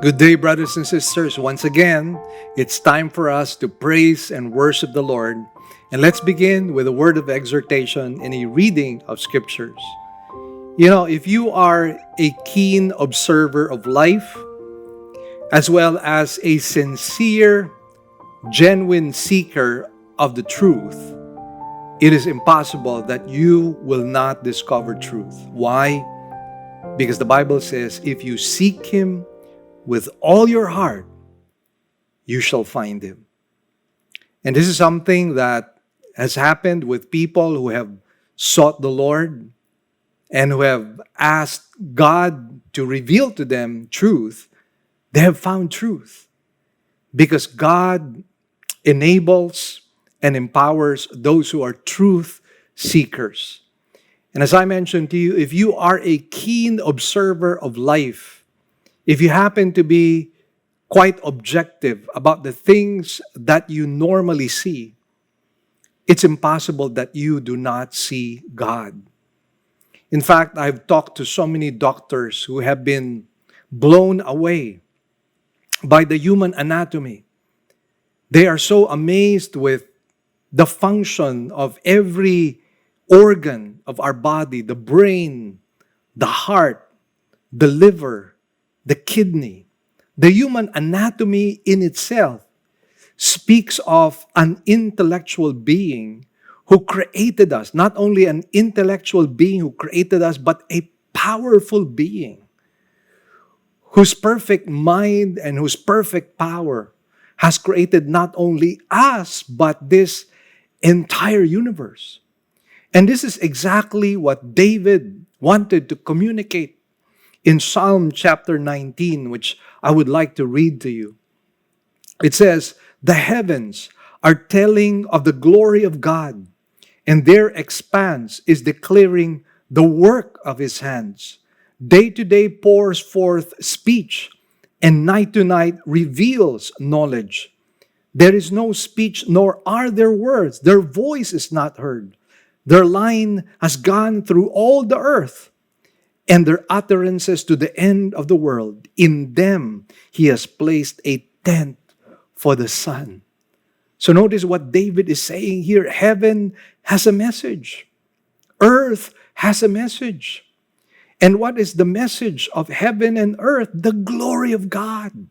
Good day, brothers and sisters. Once again, it's time for us to praise and worship the Lord. And let's begin with a word of exhortation and a reading of scriptures. You know, if you are a keen observer of life, as well as a sincere, genuine seeker of the truth, it is impossible that you will not discover truth. Why? Because the Bible says, if you seek Him with all your heart, you shall find Him. And this is something that has happened with people who have sought the Lord and who have asked God to reveal to them truth. They have found truth because God enables and empowers those who are truth seekers. And as I mentioned to you, if you are a keen observer of life, if you happen to be quite objective about the things that you normally see, it's impossible that you do not see God. In fact, I've talked to so many doctors who have been blown away by the human anatomy. They are so amazed with the function of every organ of our body, the brain, the heart, the liver, the kidney. The human anatomy in itself speaks of an intellectual being who created us. Not only an intellectual being who created us, but a powerful being whose perfect mind and whose perfect power has created not only us, but this entire universe. And this is exactly what David wanted to communicate in Psalm chapter 19, which I would like to read to you. It says, "The heavens are telling of the glory of God, and their expanse is declaring the work of His hands. Day to day pours forth speech, and night to night reveals knowledge. There is no speech, nor are there words. Their voice is not heard. Their line has gone through all the earth, and their utterances to the end of the world. In them He has placed a tent for the sun." So notice what David is saying here. Heaven has a message. Earth has a message. And what is the message of heaven and earth? The glory of God.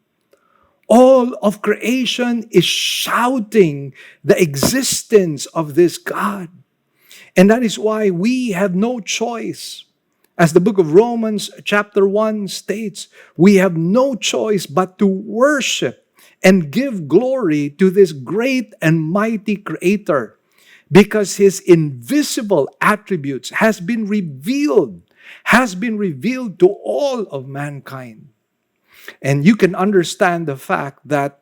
All of creation is shouting the existence of this God. And that is why we have no choice. As the book of Romans chapter 1 states, we have no choice but to worship and give glory to this great and mighty Creator, because His invisible attributes has been revealed to all of mankind. And you can understand the fact that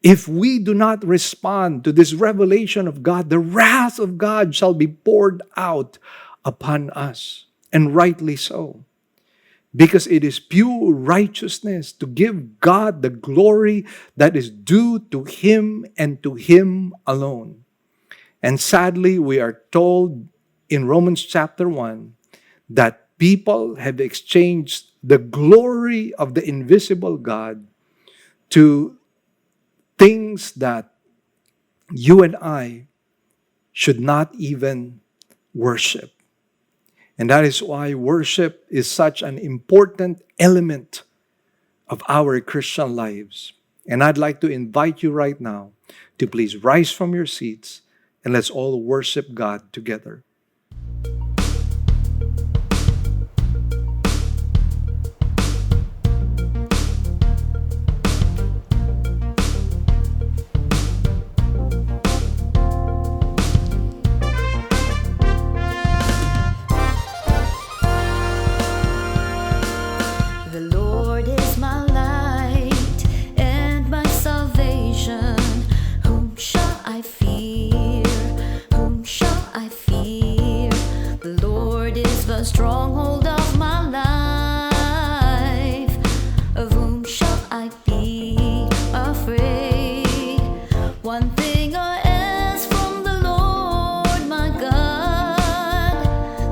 if we do not respond to this revelation of God, the wrath of God shall be poured out upon us. And rightly so. Because it is pure righteousness to give God the glory that is due to Him and to Him alone. And sadly, we are told in Romans chapter 1 that people have exchanged the glory of the invisible God to things that you and I should not even worship. And that is why worship is such an important element of our Christian lives. And I'd like to invite you right now to please rise from your seats and let's all worship God together. Stronghold of my life, of whom shall I be afraid? One thing I ask from the Lord my God,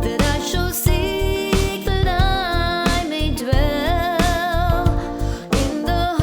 that I shall seek, that I may dwell in the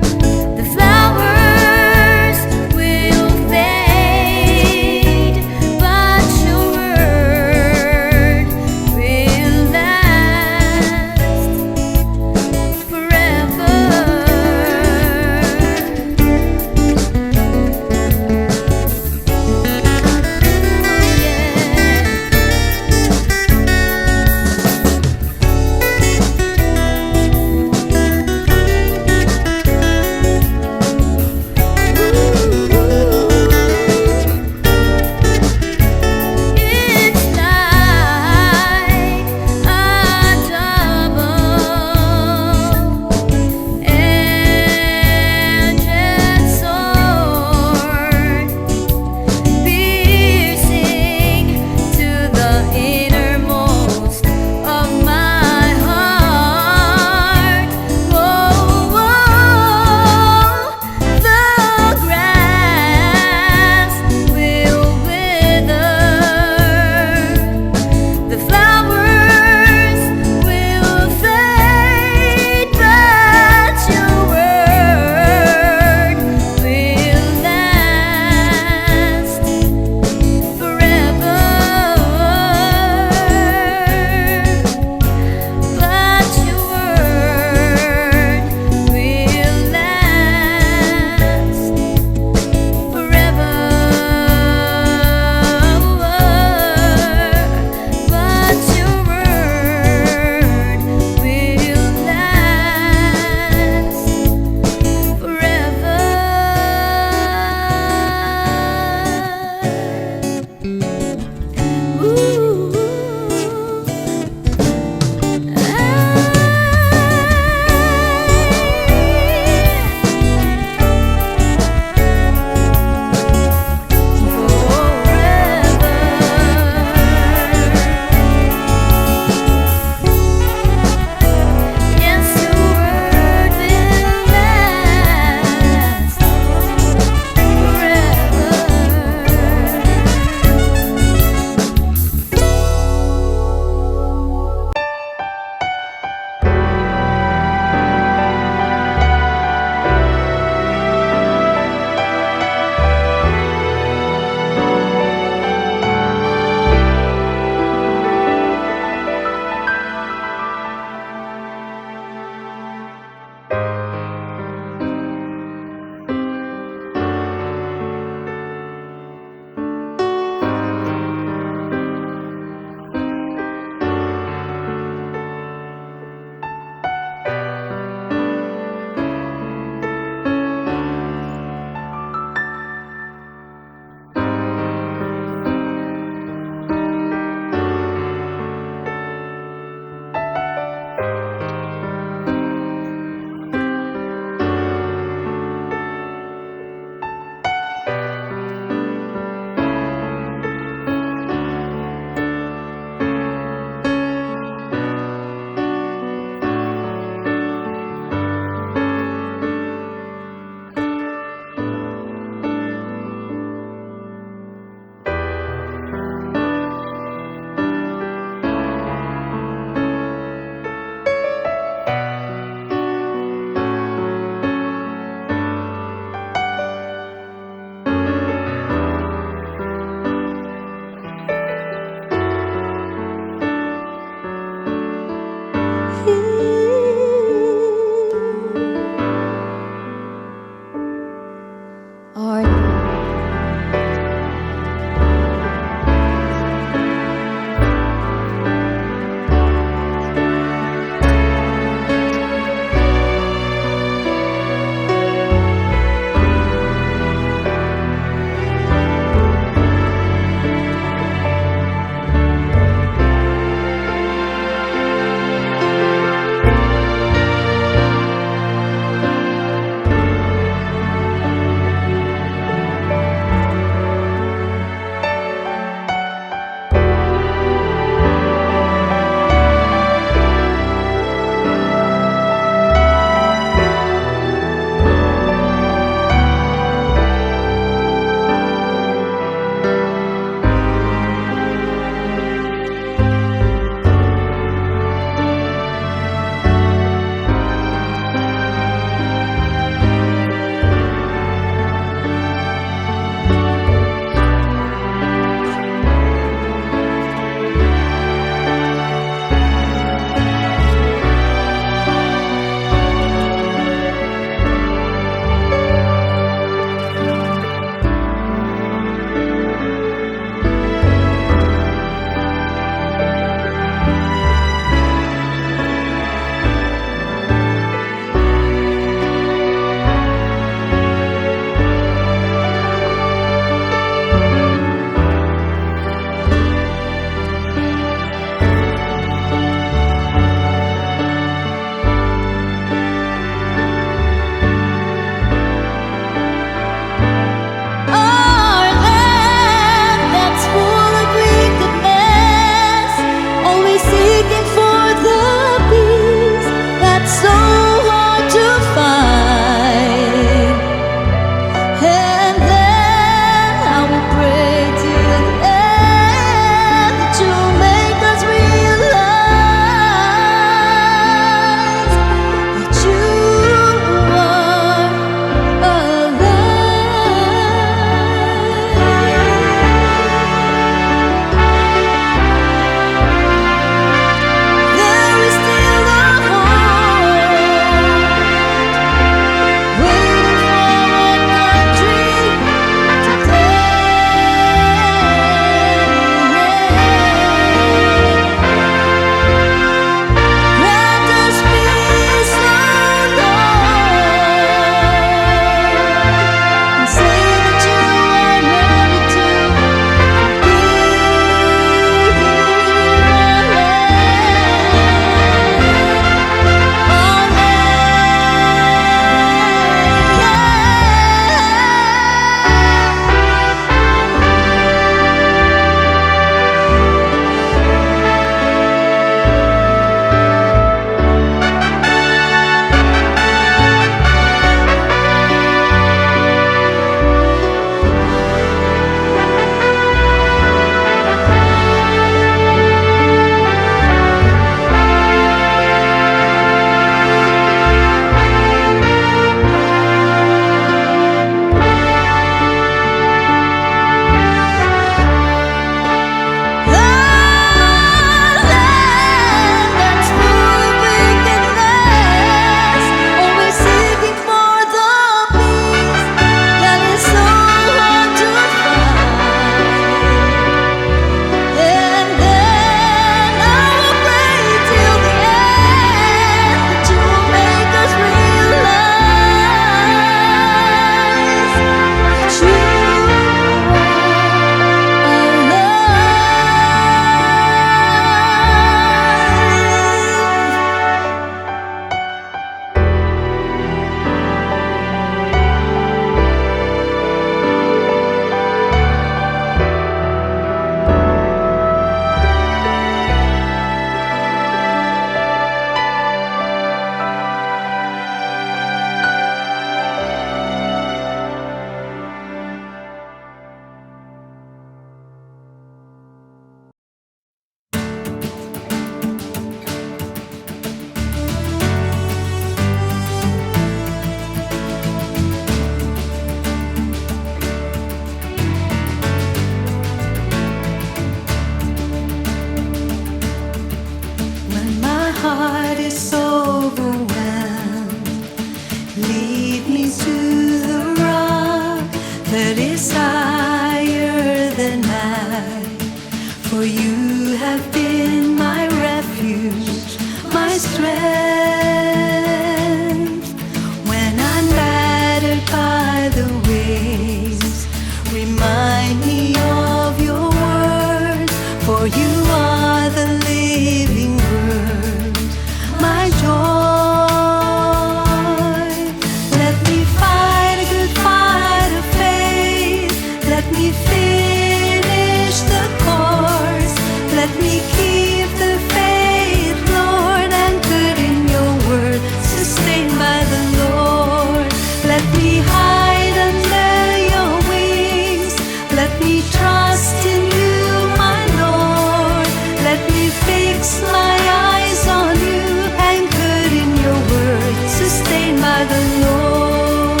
by the Lord.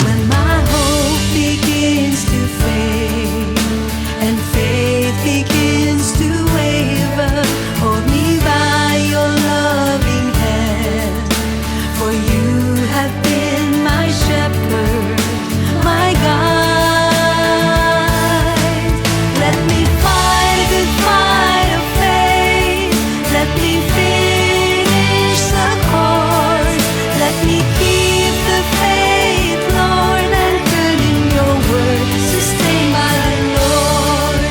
When my hope begins to fade and faith begins to waver, hold me by your loving hand, for you have been my shepherd, my guide. Let me fight a good fight of faith. Let me finish the course. Let me keep the faith, Lord, anchored in your word, sustained by the Lord.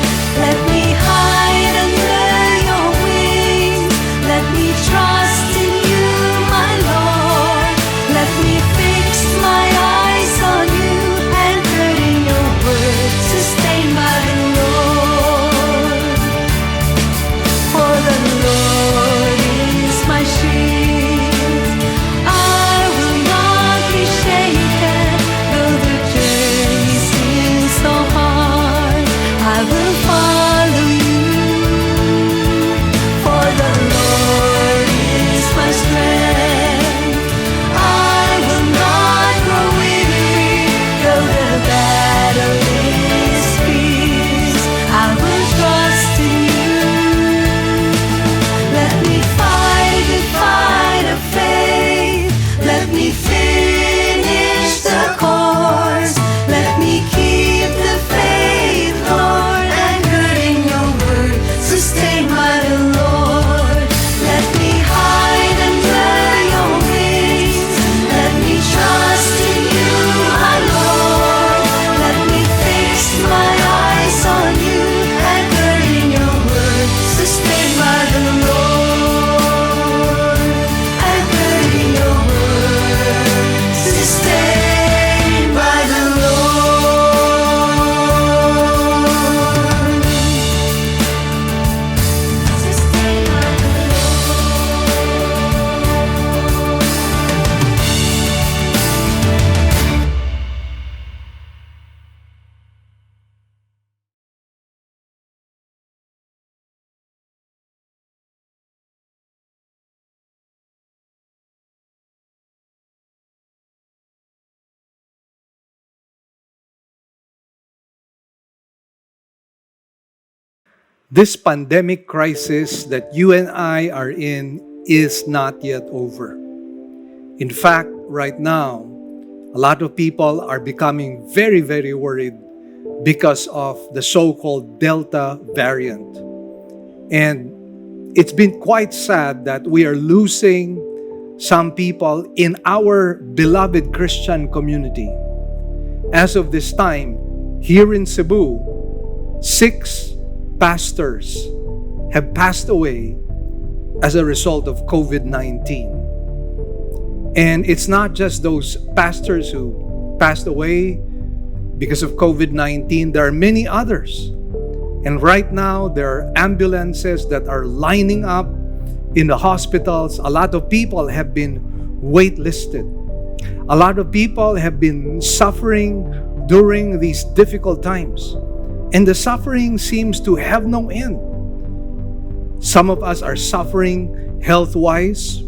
Let me hide under your wings. Let me trust in you, my Lord. Let me fix my eyes on you, anchored in your word, sustained by the Lord. For the Lord is my shield. I will not be shaken, though the journey seems so hard. I will follow you. For the Lord is my strength. I will not grow weary, though the battle is fierce. I will trust in you. Let me fight a good fight of faith. Let me finish the course. Let me keep the faith, Lord, anchored in your word, sustained by the Lord. Let me hide under your wings. Let me trust in you, my Lord. Let me fix my eyes on you, anchored in your word, sustained by the Lord. Anchored in your word, sustained by the Lord. Sustained by the This pandemic crisis that you and I are in is not yet over. In fact, right now, a lot of people are becoming very, very worried because of the so-called Delta variant. And it's been quite sad that we are losing some people in our beloved Christian community. As of this time, here in Cebu, 6 pastors have passed away as a result of COVID-19. And it's not just those pastors who passed away because of COVID-19. There are many others. And right now, there are ambulances that are lining up in the hospitals. A lot of people have been waitlisted. A lot of people have been suffering during these difficult times. And the suffering seems to have no end. Some of us are suffering health-wise.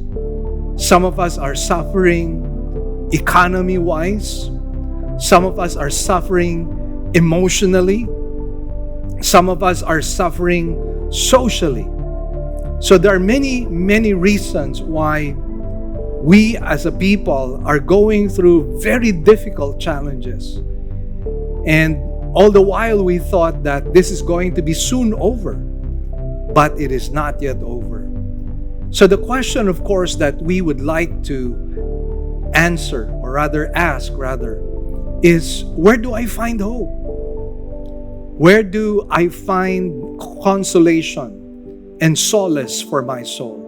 Some of us are suffering economy-wise. Some of us are suffering emotionally. Some of us are suffering socially. So there are many, many reasons why we as a people are going through very difficult challenges. And all the while we thought that this is going to be soon over, but it is not yet over. So the question, of course, that we would like to answer, or rather ask, is where do I find hope? Where do I find consolation and solace for my soul?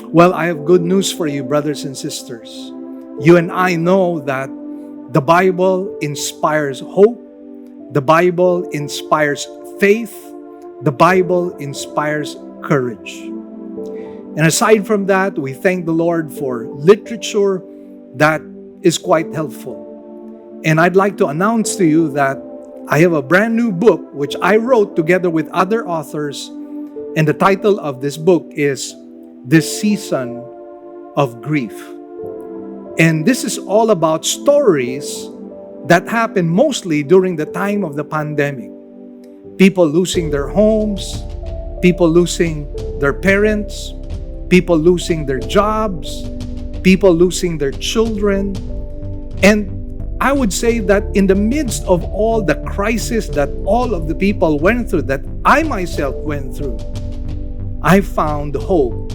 Well, I have good news for you, brothers and sisters. You and I know that the Bible inspires hope. The Bible inspires faith. The Bible inspires courage. And aside from that, we thank the Lord for literature that is quite helpful. And I'd like to announce to you that I have a brand new book which I wrote together with other authors. And the title of this book is This Season of grief. And this is all about stories that happened mostly during the time of the pandemic. People losing their homes, people losing their parents, people losing their jobs, people losing their children. And I would say that in the midst of all the crisis that all of the people went through, that I myself went through, I found hope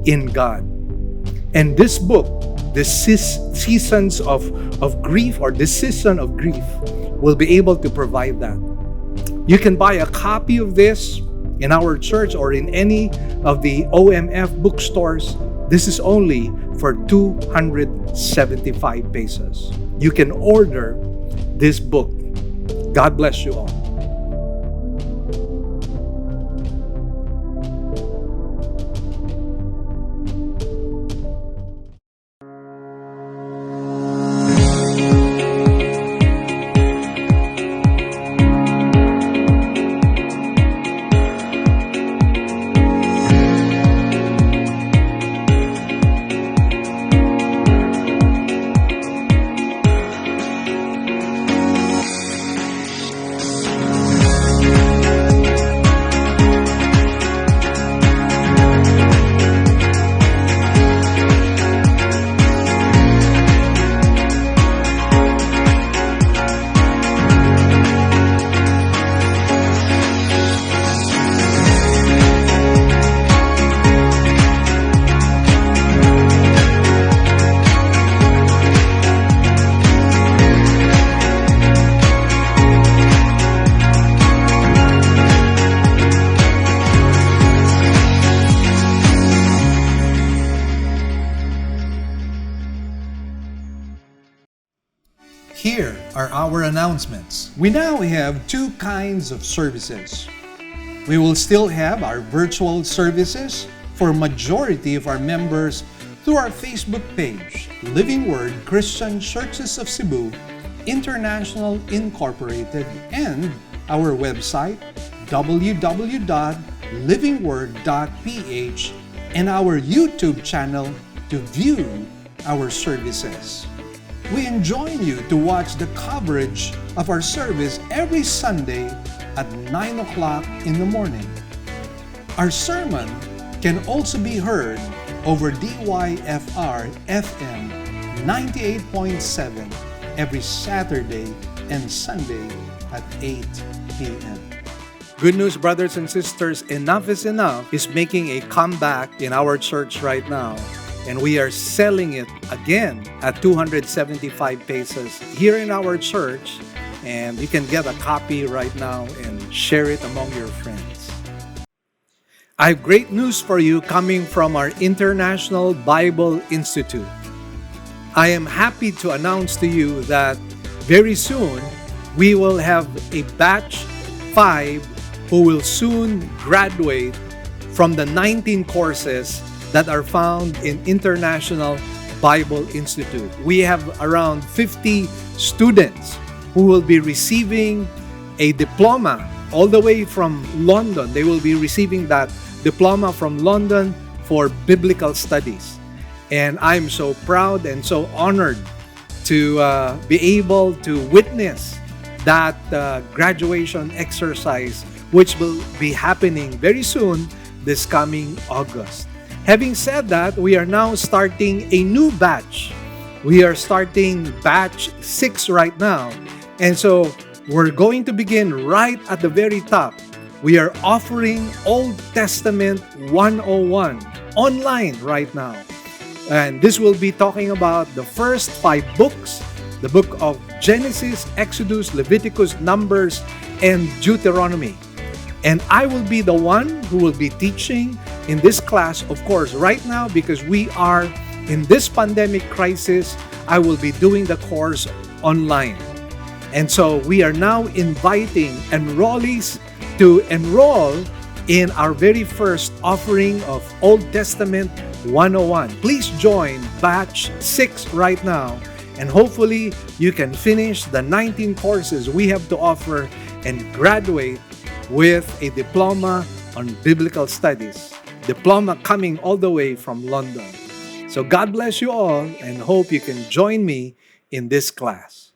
in God. And this book, the seasons of grief, or this season of grief, will be able to provide that. You can buy a copy of this in our church or in any of the OMF bookstores. This is only for 275 pesos. You can order this book. God bless you all. Here are our announcements. We now have two kinds of services. We will still have our virtual services for majority of our members through our Facebook page, Living Word Christian Churches of Cebu, International Incorporated, and our website, www.livingword.ph, and our YouTube channel to view our services. We enjoin you to watch the coverage of our service every Sunday at 9 o'clock in the morning. Our sermon can also be heard over DYFR FM 98.7 every Saturday and Sunday at 8 p.m. Good news, brothers and sisters, Enough is Enough is making a comeback in our church right now. And we are selling it again at 275 pesos here in our church. And you can get a copy right now and share it among your friends. I have great news for you coming from our International Bible Institute. I am happy to announce to you that very soon we will have a batch 5 who will soon graduate from the 19 courses that are found in International Bible Institute. We have around 50 students who will be receiving a diploma all the way from London. They will be receiving that diploma from London for biblical studies. And I'm so proud and so honored to be able to witness that graduation exercise, which will be happening very soon this coming August. Having said that, we are now starting a new batch. We are starting batch 6 right now. And so we're going to begin right at the very top. We are offering Old Testament 101 online right now. And this will be talking about the first 5 books, the book of Genesis, Exodus, Leviticus, Numbers, and Deuteronomy. And I will be the one who will be teaching in this class, of course, right now, because we are in this pandemic crisis. I will be doing the course online. And so we are now inviting enrollees to enroll in our very first offering of Old Testament 101. Please join batch 6 right now, and hopefully you can finish the 19 courses we have to offer and graduate with a diploma on biblical studies. Diploma coming all the way from London. So God bless you all and hope you can join me in this class.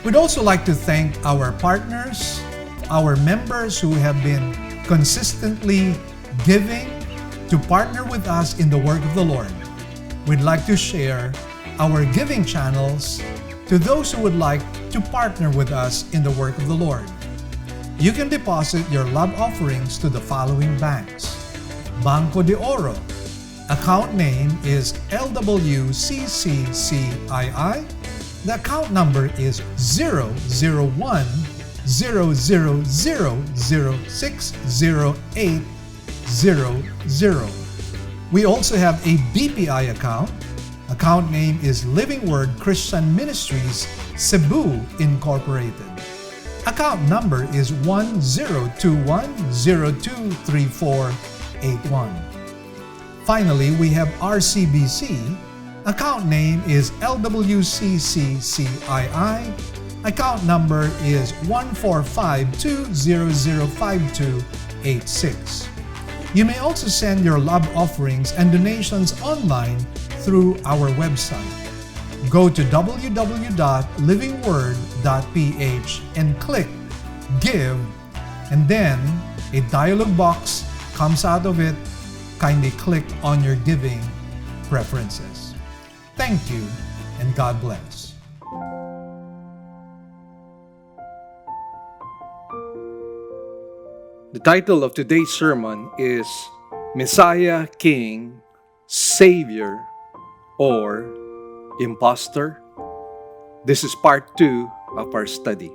We'd also like to thank our partners, our members who have been consistently giving to partner with us in the work of the Lord. We'd like to share our giving channels to those who would like to partner with us in the work of the Lord. You can deposit your love offerings to the following banks. Banco de Oro. Account name is LWCCCII. The account number is 00100060800. We also have a BPI account. Account name is Living Word Christian Ministries, Cebu Incorporated. Account number is 1021023481. Finally, we have RCBC. Account name is LWCCCII. Account number is 14520052886. You may also send your love offerings and donations online through our website. Go to www.livingword.ph and click Give, and then a dialog box comes out of it. Kindly click on your giving preferences. Thank you, and God bless. The title of today's sermon is Messiah, King, Savior, or Impostor. This is part 2 of our study.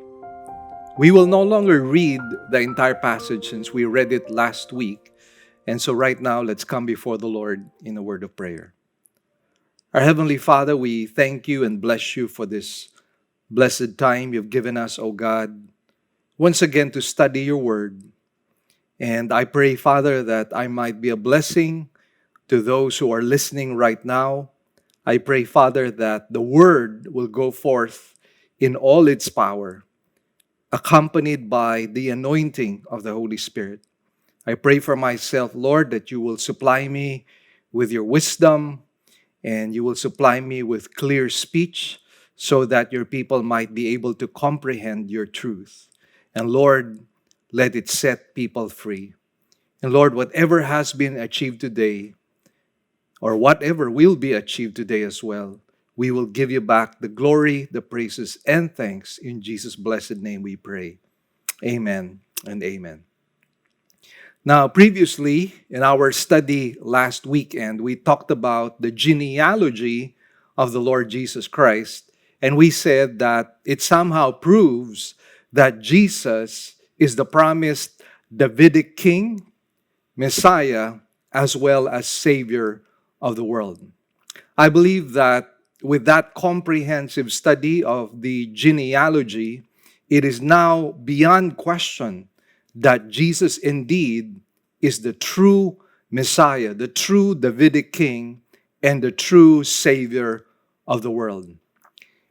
We will no longer read the entire passage since we read it last week. And so right now, let's come before the Lord in a word of prayer. Our Heavenly Father, we thank you and bless you for this blessed time you've given us, O God, once again to study your word. And I pray, Father, that I might be a blessing to those who are listening right now. I pray, Father, that the word will go forth in all its power, accompanied by the anointing of the Holy Spirit. I pray for myself, Lord, that you will supply me with your wisdom, and you will supply me with clear speech so that your people might be able to comprehend your truth. And Lord, let it set people free. And Lord, whatever has been achieved today, or whatever will be achieved today as well, we will give you back the glory, the praises, and thanks. In Jesus' blessed name we pray. Amen and amen. Now, previously, in our study last weekend, we talked about the genealogy of the Lord Jesus Christ, and we said that it somehow proves that Jesus is the promised Davidic king, Messiah, as well as Savior of the world. I believe that with that comprehensive study of the genealogy, it is now beyond question that Jesus indeed is the true Messiah, the true Davidic king, and the true Savior of the world.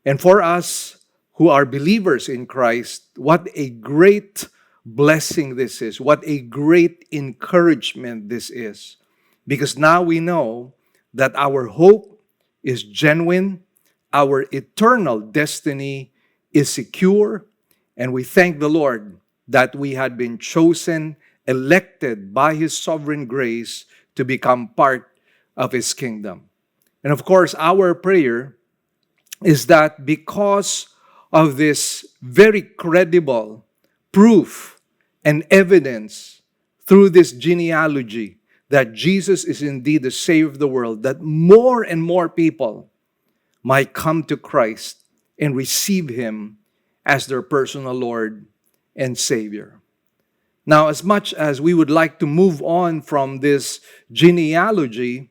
And for us who are believers in Christ, what a great blessing this is. What a great encouragement this is. Because now we know that our hope is genuine, our eternal destiny is secure, and we thank the Lord that we had been chosen, elected by His sovereign grace to become part of His kingdom. And of course, our prayer is that because of this very credible proof and evidence through this genealogy that Jesus is indeed the Savior of the world, that more and more people might come to Christ and receive Him as their personal Lord and Savior. Now, as much as we would like to move on from this genealogy,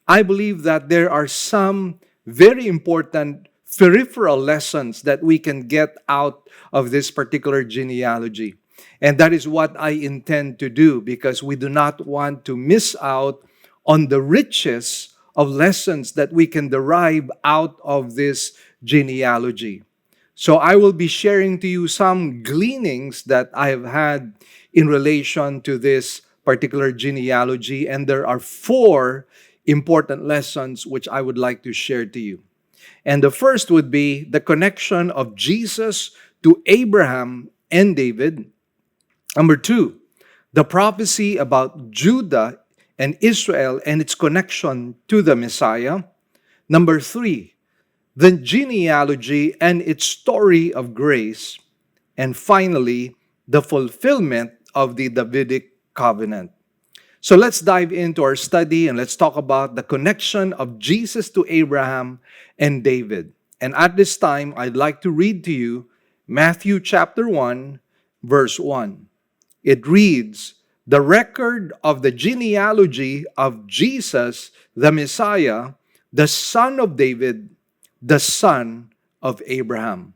I believe that there are some very important peripheral lessons that we can get out of this particular genealogy. And that is what I intend to do, because we do not want to miss out on the riches of lessons that we can derive out of this genealogy. So I will be sharing to you some gleanings that I have had in relation to this particular genealogy, and there are 4 important lessons which I would like to share to you. And the first would be the connection of Jesus to Abraham and David. Number 2, the prophecy about Judah and Israel and its connection to the Messiah. Number 3, the genealogy and its story of grace. And finally, the fulfillment of the Davidic covenant. So let's dive into our study and let's talk about the connection of Jesus to Abraham and David. And at this time, I'd like to read to you Matthew chapter 1, verse 1. It reads, "The record of the genealogy of Jesus, the Messiah, the son of David, the son of Abraham."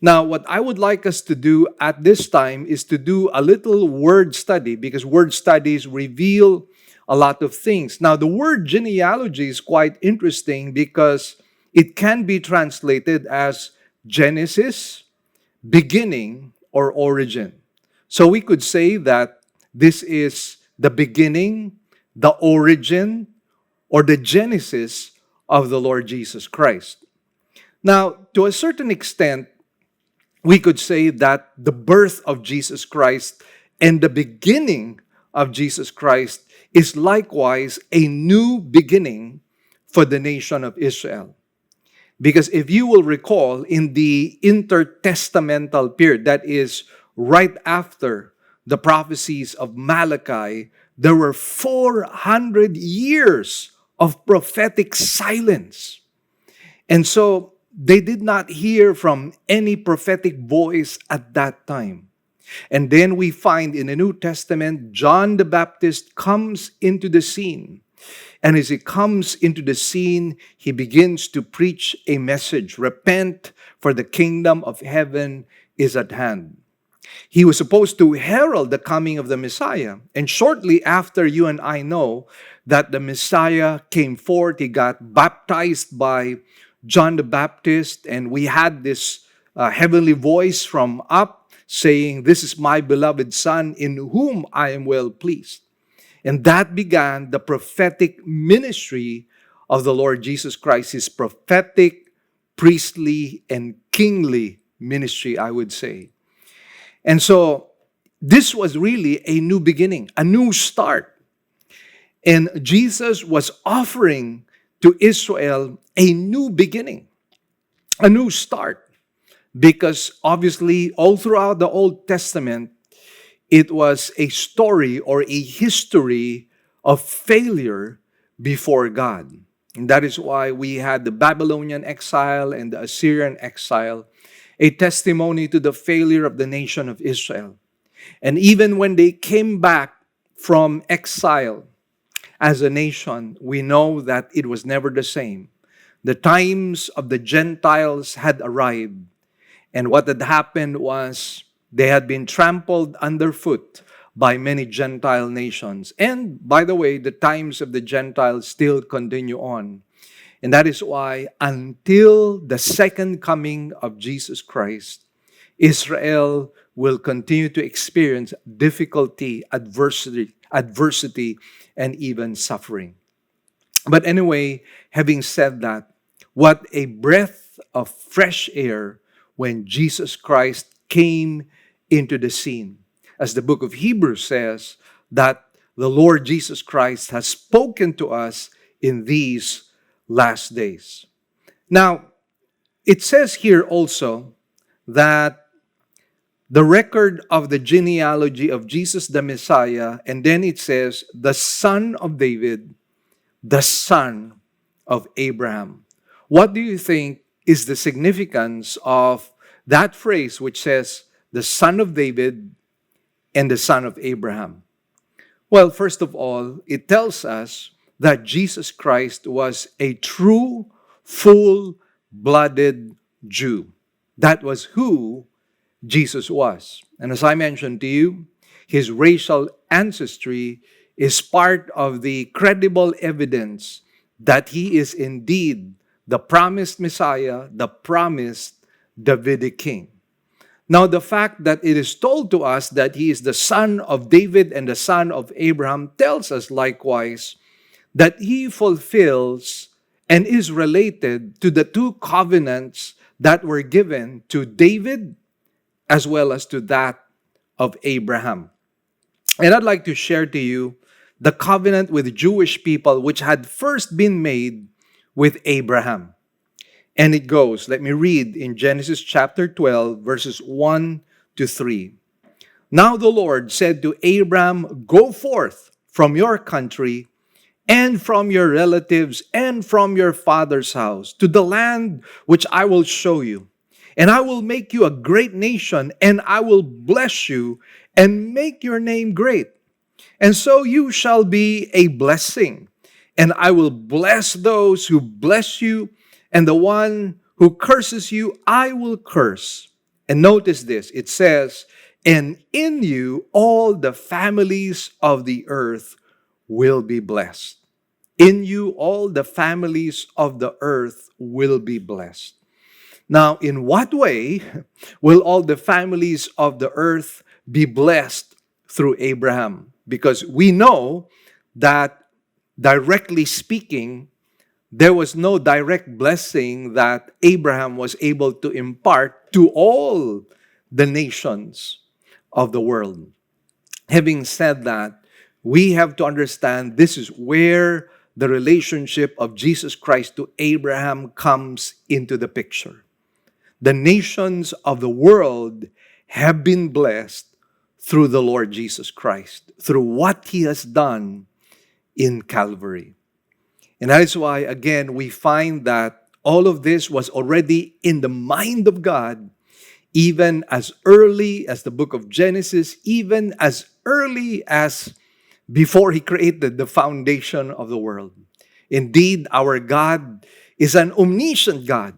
Now, what I would like us to do at this time is to do a little word study, because word studies reveal a lot of things. Now, the word genealogy is quite interesting because it can be translated as Genesis, beginning, or origin. So we could say that this is the beginning, the origin, or the genesis of the Lord Jesus Christ. Now, to a certain extent, we could say that the birth of Jesus Christ and the beginning of Jesus Christ is likewise a new beginning for the nation of Israel. Because if you will recall, in the intertestamental period, that is right after the prophecies of Malachi, there were 400 years of prophetic silence. And so they did not hear from any prophetic voice at that time. And then we find in the New Testament, John the Baptist comes into the scene. And as he comes into the scene, he begins to preach a message: repent, for the kingdom of heaven is at hand. He was supposed to herald the coming of the Messiah. And shortly after, you and I know that the Messiah came forth. He got baptized by John the Baptist, and we had this heavenly voice from up saying, "This is my beloved Son, in whom I am well pleased." And that began the prophetic ministry of the Lord Jesus Christ, his prophetic, priestly, and kingly ministry, I would say. And so this was really a new beginning, a new start. And Jesus was offering to Israel a new beginning, a new start. Because obviously, all throughout the Old Testament, it was a story or a history of failure before God. And that is why we had the Babylonian exile and the Assyrian exile, a testimony to the failure of the nation of Israel. And even when they came back from exile as a nation, we know that it was never the same. The times of the Gentiles had arrived. And what had happened was they had been trampled underfoot by many Gentile nations. And by the way, the times of the Gentiles still continue on. And that is why until the second coming of Jesus Christ, Israel will continue to experience difficulty, adversity, and even suffering. But anyway, having said that, what a breath of fresh air when Jesus Christ came into the scene. As the book of Hebrews says, that the Lord Jesus Christ has spoken to us in these last days. Now, it says here also that the record of the genealogy of Jesus the Messiah, and then it says, the son of David, the son of Abraham. What do you think is the significance of that phrase which says, the son of David and the son of Abraham? Well, first of all, it tells us that Jesus Christ was a true, full-blooded Jew. That was who Jesus was. And as I mentioned to you, his racial ancestry is part of the credible evidence that he is indeed the promised Messiah, the promised Davidic king. Now, the fact that it is told to us that he is the son of David and the son of Abraham tells us likewise that he fulfills and is related to the two covenants that were given to David as well as to that of Abraham. And I'd like to share to you the covenant with Jewish people which had first been made with Abraham. And it goes, let me read in Genesis chapter 12, verses 1 to 3. Now the Lord said to Abram, go forth from your country and from your relatives and from your father's house to the land which I will show you. And I will make you a great nation, and I will bless you and make your name great. And so you shall be a blessing. And I will bless those who bless you, and the one who curses you, I will curse. And notice this, it says, and in you all the families of the earth will be blessed. In you all the families of the earth will be blessed. Now, in what way will all the families of the earth be blessed through Abraham? Because we know that, directly speaking, there was no direct blessing that Abraham was able to impart to all the nations of the world. Having said that, we have to understand this is where the relationship of Jesus Christ to Abraham comes into the picture. The nations of the world have been blessed through the Lord Jesus Christ, through what he has done in Calvary. And that is why, again, we find that all of this was already in the mind of God, even as early as the book of Genesis, even as early as before he created the foundation of the world. Indeed, our God is an omniscient God.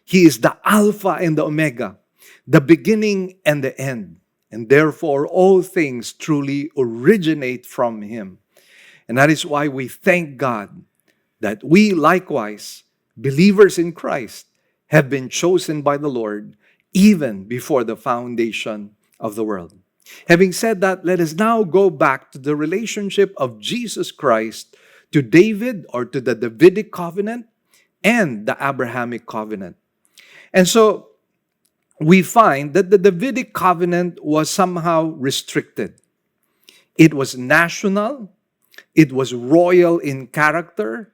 He is the Alpha and the Omega, the beginning and the end. And therefore, all things truly originate from him. And that is why we thank God that we likewise, believers in Christ, have been chosen by the Lord even before the foundation of the world. Having said that, let us now go back to the relationship of Jesus Christ to David, or to the Davidic covenant and the Abrahamic covenant. And so we find that the Davidic covenant was somehow restricted. It was national, it was royal in character,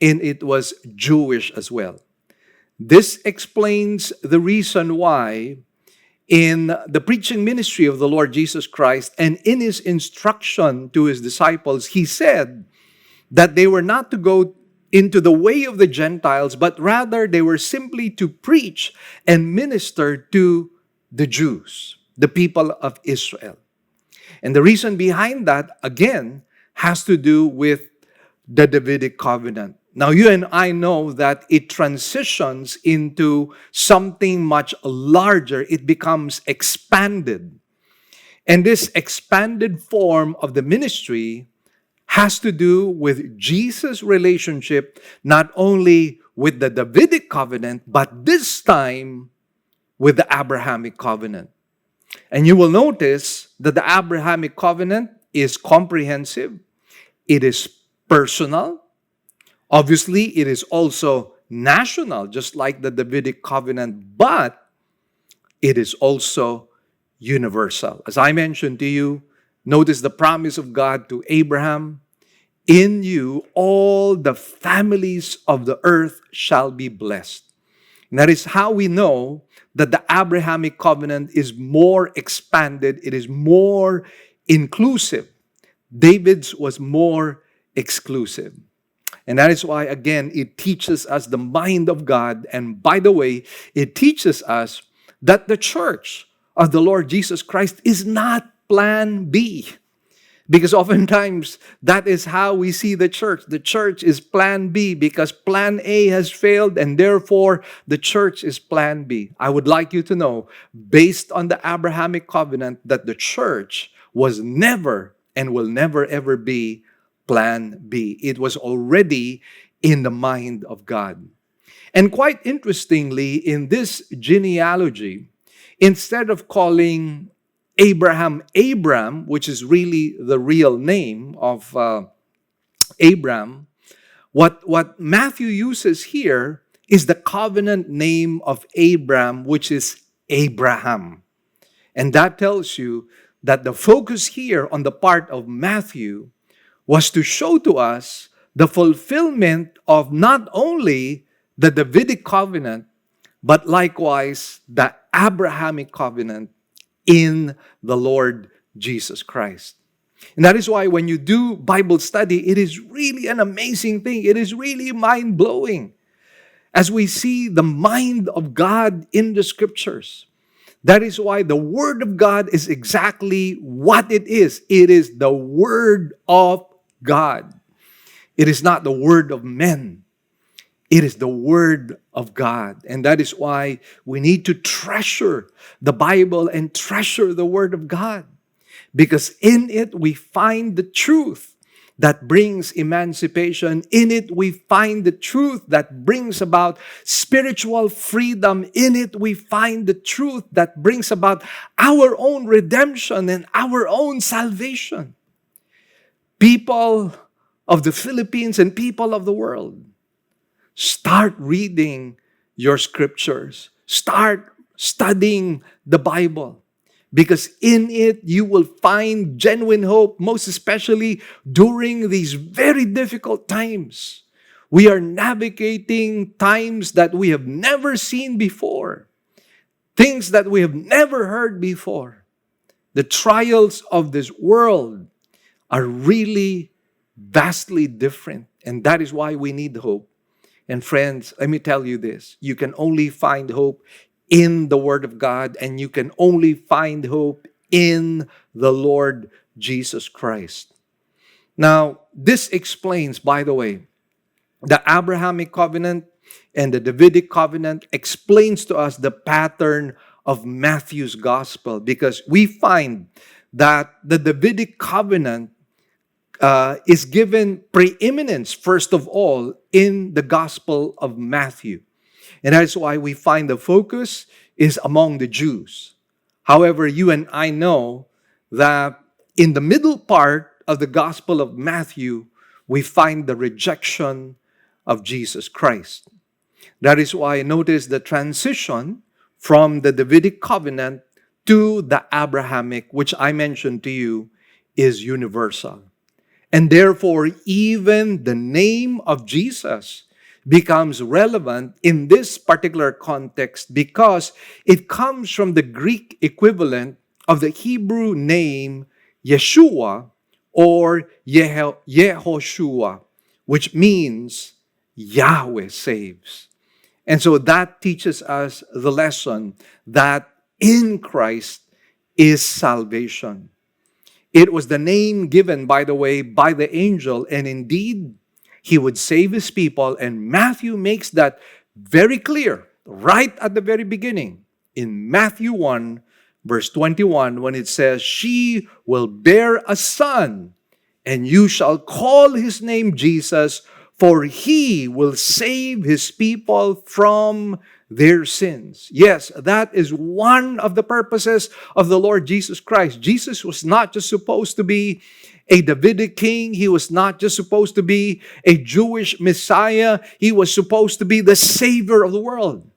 and it was Jewish as well. This explains the reason why in the preaching ministry of the Lord Jesus Christ and in his instruction to his disciples, he said that they were not to go into the way of the Gentiles, but rather they were simply to preach and minister to the Jews, the people of Israel. And the reason behind that, again, has to do with the Davidic covenant. Now, you and I know that it transitions into something much larger. It becomes expanded. And this expanded form of the ministry has to do with Jesus' relationship not only with the Davidic covenant, but this time with the Abrahamic covenant. And you will notice that the Abrahamic covenant is comprehensive, it is personal, obviously it is also national, just like the Davidic covenant, but it is also universal. As I mentioned to you, notice the promise of God to Abraham: in you, all the families of the earth shall be blessed. And that is how we know that the Abrahamic covenant is more expanded, it is more inclusive. David's was more exclusive. And that is why, again, it teaches us the mind of God. And by the way, it teaches us that the church of the Lord Jesus Christ is not plan B. Because oftentimes, that is how we see the church. The church is plan B because plan A has failed, and therefore the church is plan B. I would like you to know, based on the Abrahamic covenant, that the church was never and will never ever be plan B. It was already in the mind of God. And quite interestingly, in this genealogy, instead of calling Abraham Abram, which is really the real name of Abram, what Matthew uses here is the covenant name of Abram, which is Abraham. And that tells you that the focus here on the part of Matthew was to show to us the fulfillment of not only the Davidic covenant, but likewise the Abrahamic covenant in the Lord Jesus Christ. And that is why when you do Bible study, it is really an amazing thing. It is really mind-blowing as we see the mind of God in the Scriptures. That is why the Word of God is exactly what it is. It is the Word of God. It is not the word of men. It is the Word of God. And that is why we need to treasure the Bible and treasure the Word of God. Because in it we find the truth that brings emancipation. In it we find the truth that brings about spiritual freedom. In it we find the truth that brings about our own redemption and our own salvation. People of the Philippines and people of the world, start reading your scriptures. Start studying the Bible. Because in it, you will find genuine hope, most especially during these very difficult times. We are navigating times that we have never seen before. Things that we have never heard before. The trials of this world are really vastly different. And that is why we need hope. And friends, let me tell you this. You can only find hope in the Word of God, and you can only find hope in the Lord Jesus Christ. Now, this explains, by the way, the Abrahamic covenant and the Davidic covenant explains to us the pattern of Matthew's gospel, because we find that the Davidic covenant is given preeminence, first of all, in the Gospel of Matthew. And that's why we find the focus is among the Jews. However, you and I know that in the middle part of the Gospel of Matthew, we find the rejection of Jesus Christ. That is why notice the transition from the Davidic covenant to the Abrahamic, which I mentioned to you, is universal. And therefore, even the name of Jesus becomes relevant in this particular context because it comes from the Greek equivalent of the Hebrew name Yeshua or Yehoshua, which means Yahweh saves. And so that teaches us the lesson that in Christ is salvation. It was the name given, by the way, by the angel, and indeed, he would save his people. And Matthew makes that very clear right at the very beginning in Matthew 1, verse 21, when it says, "She will bear a son, and you shall call his name Jesus, for he will save his people from their sins." Yes, that is one of the purposes of the Lord Jesus Christ. Jesus was not just supposed to be a Davidic king. He was not just supposed to be a Jewish Messiah. He was supposed to be the Savior of the world.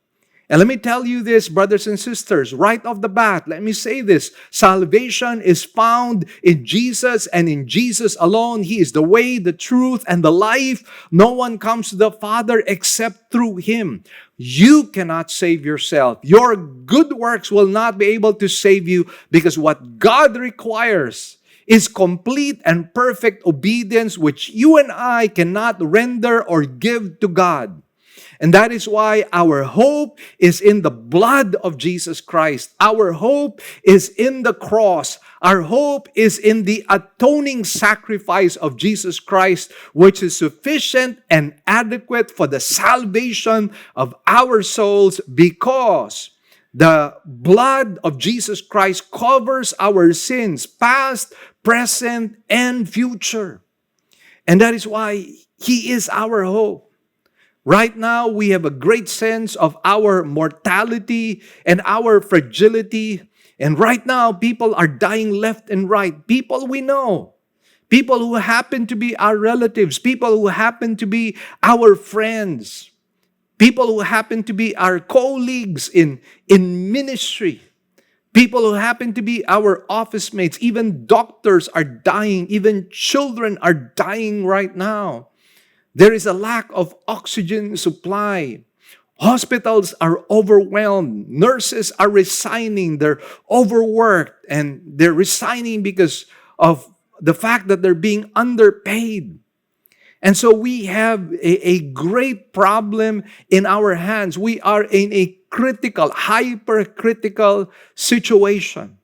And let me tell you this, brothers and sisters, right off the bat, let me say this. Salvation is found in Jesus and in Jesus alone. He is the way, the truth, and the life. No one comes to the Father except through Him. You cannot save yourself. Your good works will not be able to save you, because what God requires is complete and perfect obedience, which you and I cannot render or give to God. And that is why our hope is in the blood of Jesus Christ. Our hope is in the cross. Our hope is in the atoning sacrifice of Jesus Christ, which is sufficient and adequate for the salvation of our souls, because the blood of Jesus Christ covers our sins, past, present, and future. And that is why He is our hope. Right now, we have a great sense of our mortality and our fragility. And right now, people are dying left and right. People we know. People who happen to be our relatives. People who happen to be our friends. People who happen to be our colleagues in ministry. People who happen to be our office mates. Even doctors are dying. Even children are dying right now. There is a lack of oxygen supply. Hospitals are overwhelmed. Nurses are resigning. They're overworked, and they're resigning because of the fact that they're being underpaid. And so we have a great problem in our hands. We are in a critical, hypercritical situation.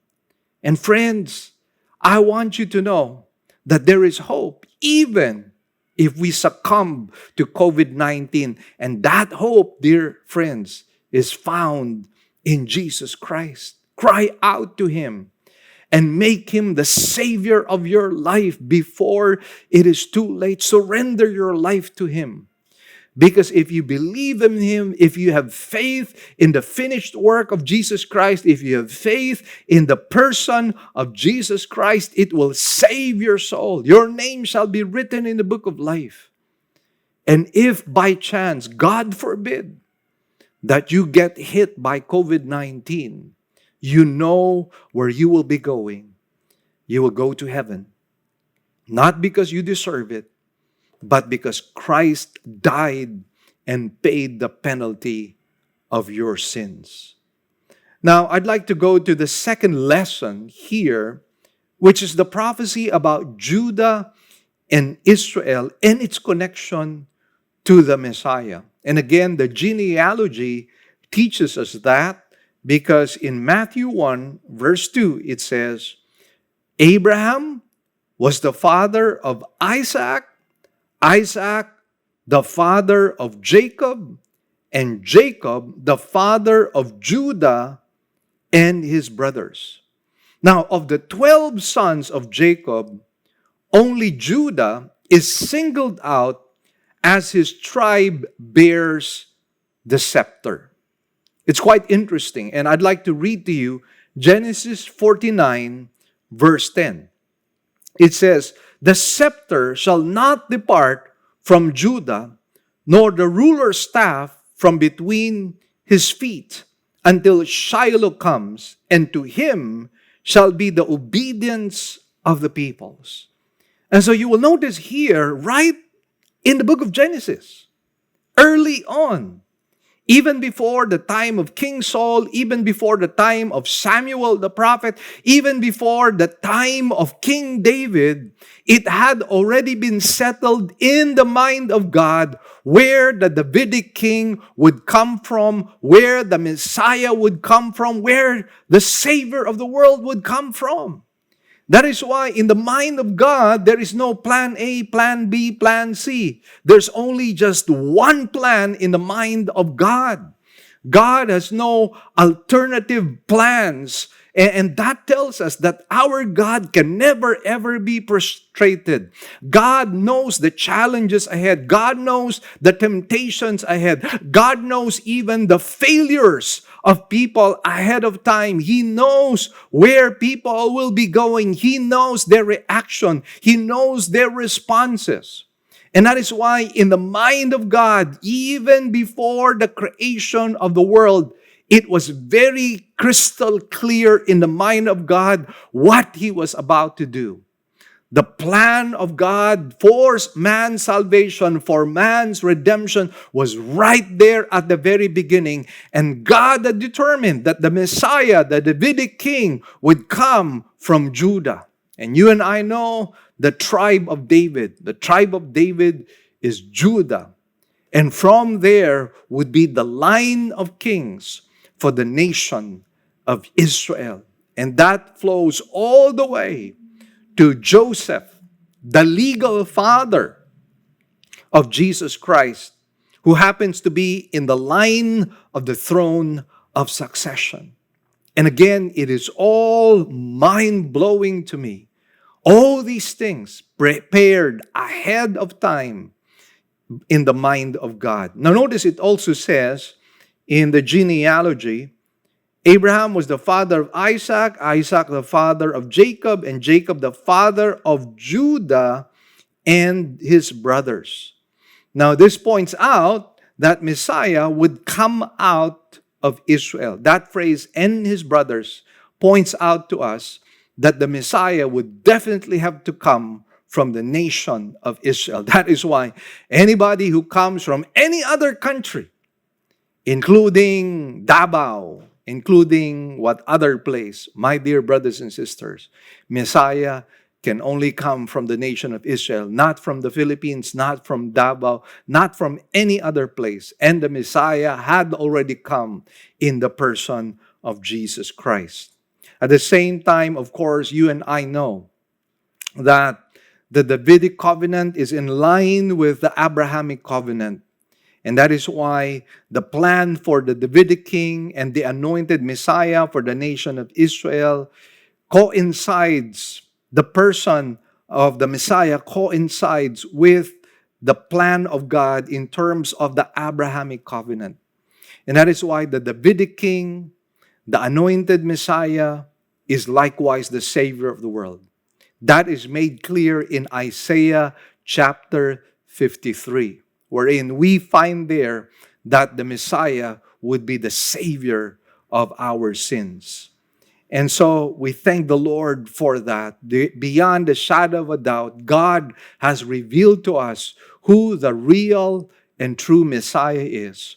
And friends, I want you to know that there is hope, even if we succumb to COVID-19. And that hope, dear friends, is found in Jesus Christ. Cry out to Him and make Him the Savior of your life before it is too late. Surrender your life to Him. Because if you believe in Him, if you have faith in the finished work of Jesus Christ, if you have faith in the person of Jesus Christ, it will save your soul. Your name shall be written in the book of life. And if by chance, God forbid, that you get hit by COVID-19, you know where you will be going. You will go to heaven. Not because you deserve it, but because Christ died and paid the penalty of your sins. Now, I'd like to go to the second lesson here, which is the prophecy about Judah and Israel and its connection to the Messiah. And again, the genealogy teaches us that, because in Matthew 1, verse 2, it says, Abraham was the father of Isaac, Isaac the father of Jacob, and Jacob the father of Judah and his brothers. Now, of the 12 sons of Jacob, only Judah is singled out as his tribe bears the scepter. It's quite interesting, and I'd like to read to you Genesis 49, verse 10. It says, the scepter shall not depart from Judah, nor the ruler's staff from between his feet, until Shiloh comes, and to him shall be the obedience of the peoples. And so you will notice here, right in the book of Genesis, early on, even before the time of King Saul, even before the time of Samuel the prophet, even before the time of King David, it had already been settled in the mind of God where the Davidic king would come from, where the Messiah would come from, where the Savior of the world would come from. That is why in the mind of God, there is no plan A, plan B, plan C. There's only just one plan in the mind of God. God has no alternative plans. And that tells us that our God can never ever be frustrated. God knows the challenges ahead. God knows the temptations ahead. God knows even the failures of people ahead of time. He knows where people will be going. He knows their reaction. He knows their responses. And that is why in the mind of God, even before the creation of the world, it was very crystal clear in the mind of God what He was about to do. The plan of God for man's salvation, for man's redemption, was right there at the very beginning. And God had determined that the Messiah, the Davidic king, would come from Judah. And you and I know the tribe of David. The tribe of David is Judah. And from there would be the line of kings for the nation of Israel. And that flows all the way to Joseph, the legal father of Jesus Christ, who happens to be in the line of the throne of succession. And again, it is all mind-blowing to me. All these things prepared ahead of time in the mind of God. Now notice it also says in the genealogy, Abraham was the father of Isaac, Isaac the father of Jacob, and Jacob the father of Judah and his brothers. Now this points out that Messiah would come out of Israel. That phrase, and his brothers, points out to us that the Messiah would definitely have to come from the nation of Israel. That is why anybody who comes from any other country, including Davao, including what other place, my dear brothers and sisters, Messiah can only come from the nation of Israel, not from the Philippines, not from Davao, not from any other place. And the Messiah had already come in the person of Jesus Christ. At the same time, of course, you and I know that the Davidic covenant is in line with the Abrahamic covenant. And that is why the plan for the Davidic king and the anointed Messiah for the nation of Israel coincides. The person of the Messiah coincides with the plan of God in terms of the Abrahamic covenant. And that is why the Davidic king, the anointed Messiah, is likewise the Savior of the world. That is made clear in Isaiah chapter 53. Wherein we find there that the Messiah would be the Savior of our sins. And so we thank the Lord for that. Beyond the shadow of a doubt, God has revealed to us who the real and true Messiah is.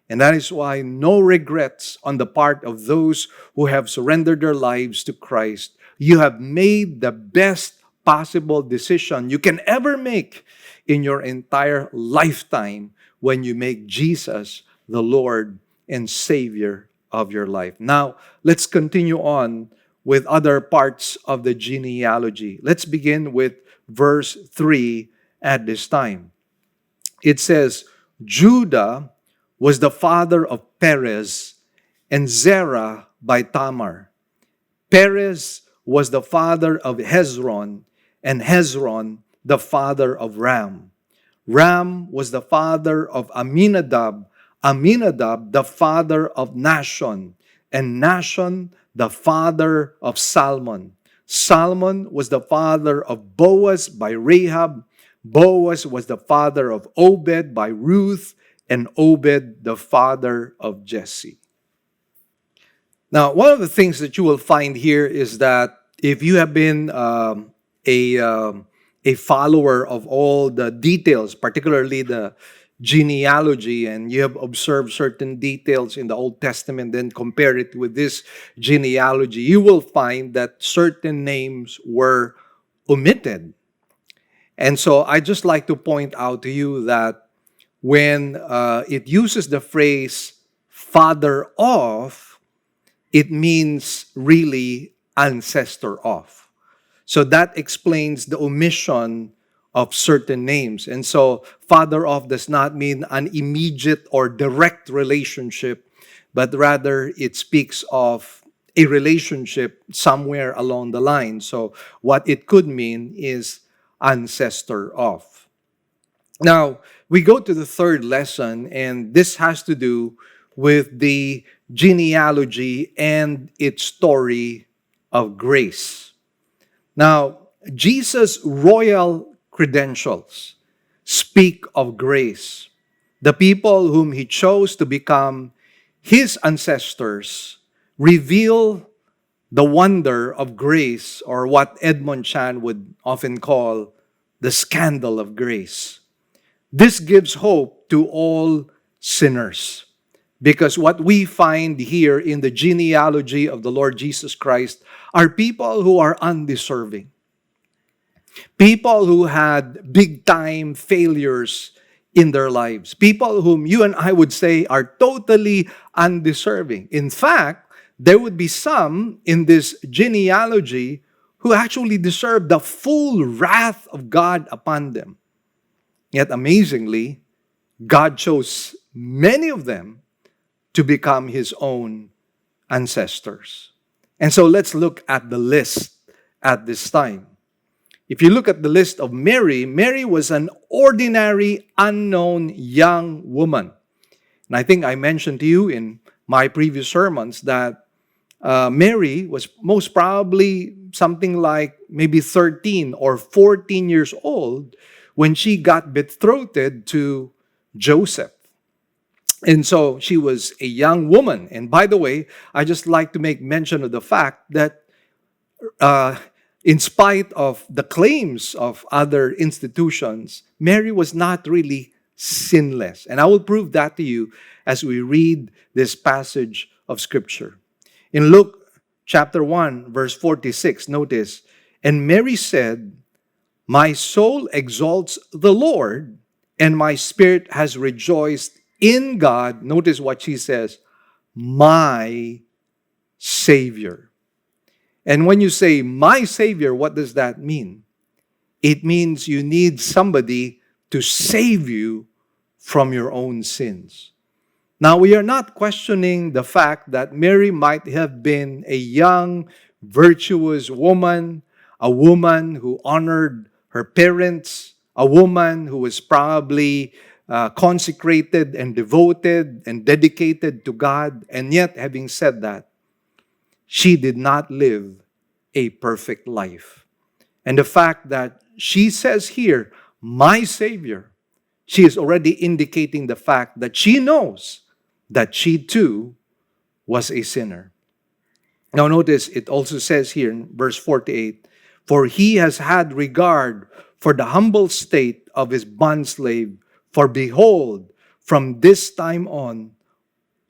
And that is why no regrets on the part of those who have surrendered their lives to Christ. You have made the best possible decision you can ever make in your entire lifetime when you make Jesus the Lord and Savior of your life. Now, let's continue on with other parts of the genealogy. Let's begin with verse 3 at this time. It says, Judah was the father of Perez and Zerah by Tamar. Perez was the father of Hezron, and Hezron the father of Ram. Ram was the father of Aminadab, Aminadab the father of Nahshon, and Nahshon the father of Salmon. Salmon was the father of Boaz by Rahab. Boaz was the father of Obed by Ruth, and Obed the father of Jesse. Now, one of the things that you will find here is that if you have been a follower of all the details, particularly the genealogy, and you have observed certain details in the Old Testament, then compare it with this genealogy, you will find that certain names were omitted. And so I just like to point out to you that when it uses the phrase father of, it means really ancestor of. So that explains the omission of certain names. And so father of does not mean an immediate or direct relationship, but rather it speaks of a relationship somewhere along the line. So what it could mean is ancestor of. Now, we go to the third lesson, and this has to do with the genealogy and its story of grace. Now, Jesus' royal credentials speak of grace. The people whom he chose to become his ancestors reveal the wonder of grace, or what Edmund Chan would often call the scandal of grace. This gives hope to all sinners, because what we find here in the genealogy of the Lord Jesus Christ are people who are undeserving. People who had big-time failures in their lives. People whom you and I would say are totally undeserving. In fact, there would be some in this genealogy who actually deserve the full wrath of God upon them. Yet amazingly, God chose many of them to become his own ancestors. And so let's look at the list at this time. If you look at the list of Mary, Mary was an ordinary, unknown young woman. And I think I mentioned to you in my previous sermons that Mary was most probably something like maybe 13 or 14 years old when she got betrothed to Joseph. And so she was a young woman. And by the way, I just like to make mention of the fact that in spite of the claims of other institutions, Mary was not really sinless. And I will prove that to you as we read this passage of Scripture. In Luke chapter 1, verse 46, notice, "And Mary said, 'My soul exalts the Lord, and my spirit has rejoiced in God,'" notice what she says, "my Savior." And when you say, "my Savior," what does that mean? It means you need somebody to save you from your own sins. Now, we are not questioning the fact that Mary might have been a young, virtuous woman, a woman who honored her parents, a woman who was probably consecrated and devoted and dedicated to God. And yet, having said that, she did not live a perfect life. And the fact that she says here, "my Savior," she is already indicating the fact that she knows that she too was a sinner. Now notice it also says here in verse 48, "For he has had regard for the humble state of his bondslave, for behold, from this time on,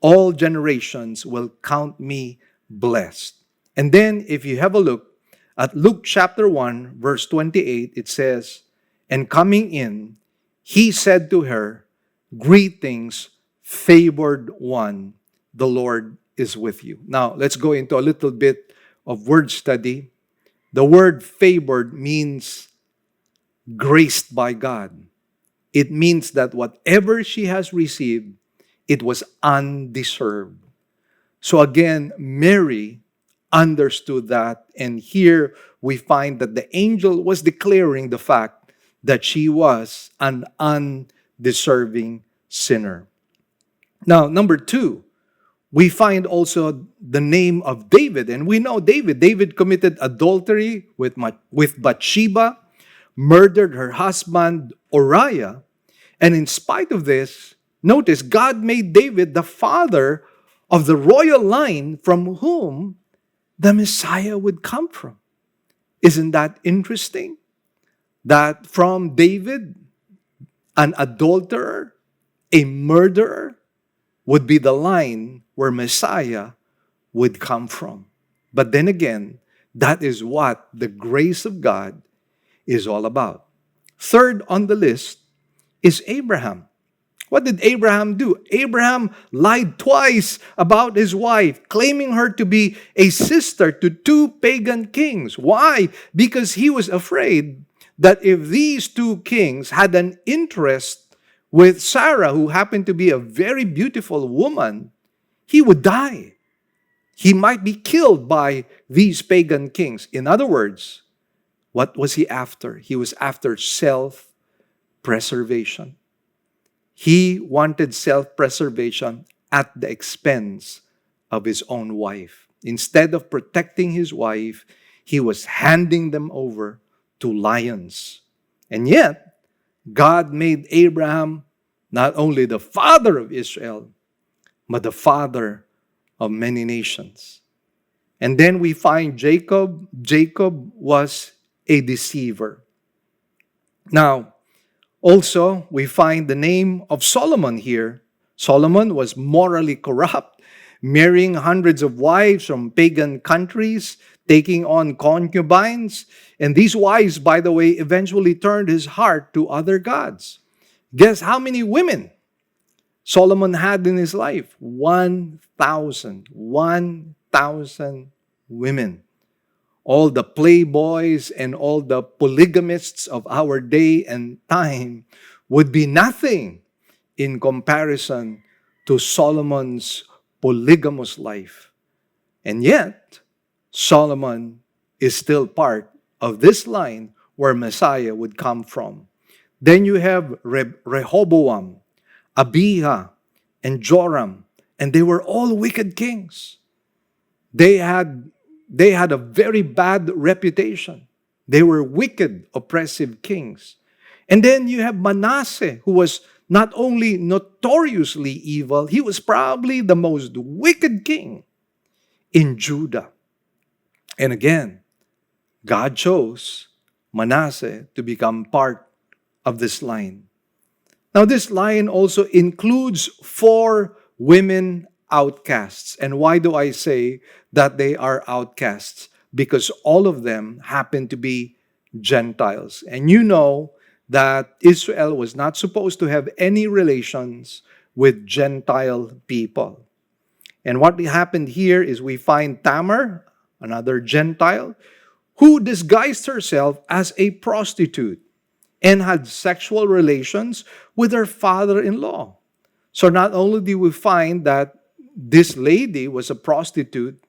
all generations will count me blessed." And then if you have a look at Luke chapter 1, verse 28, it says, "And coming in, he said to her, 'Greetings, favored one, the Lord is with you.'" Now, let's go into a little bit of word study. The word favored means graced by God. It means that whatever she has received, it was undeserved. So again, Mary understood that, and here we find that the angel was declaring the fact that she was an undeserving sinner. Now, number two, we find also the name of David, and we know David. David committed adultery with Bathsheba, murdered her husband Uriah, and in spite of this, notice God made David the father of the royal line from whom the Messiah would come from. Isn't that interesting? That from David, an adulterer, a murderer, would be the line where Messiah would come from. But then again, that is what the grace of God is all about. Third on the list is Abraham. What did Abraham do? Abraham lied twice about his wife, claiming her to be a sister to two pagan kings. Why? Because he was afraid that if these two kings had an interest with Sarah, who happened to be a very beautiful woman, he would die. He might be killed by these pagan kings. In other words, what was he after? He was after self-preservation. He wanted self-preservation at the expense of his own wife. Instead of protecting his wife, he was handing them over to lions. And yet, God made Abraham not only the father of Israel, but the father of many nations. And then we find Jacob. Jacob was a deceiver. Now, also, we find the name of Solomon here. Solomon was morally corrupt, marrying hundreds of wives from pagan countries, taking on concubines. And these wives, by the way, eventually turned his heart to other gods. Guess how many women Solomon had in his life? 1,000. 1,000 women. All the playboys and all the polygamists of our day and time would be nothing in comparison to Solomon's polygamous life. And yet, Solomon is still part of this line where Messiah would come from. Then you have Rehoboam, Abijah, and Joram, and they were all wicked kings. They had a very bad reputation. They were wicked, oppressive kings. And then you have Manasseh, who was not only notoriously evil, he was probably the most wicked king in Judah. And again, God chose Manasseh to become part of this line. Now, this line also includes 4 women outcasts. And why do I say that they are outcasts? Because all of them happen to be Gentiles. And you know that Israel was not supposed to have any relations with Gentile people. And what happened here is we find Tamar, another Gentile, who disguised herself as a prostitute and had sexual relations with her father-in-law. So not only do we find that this lady was a prostitute,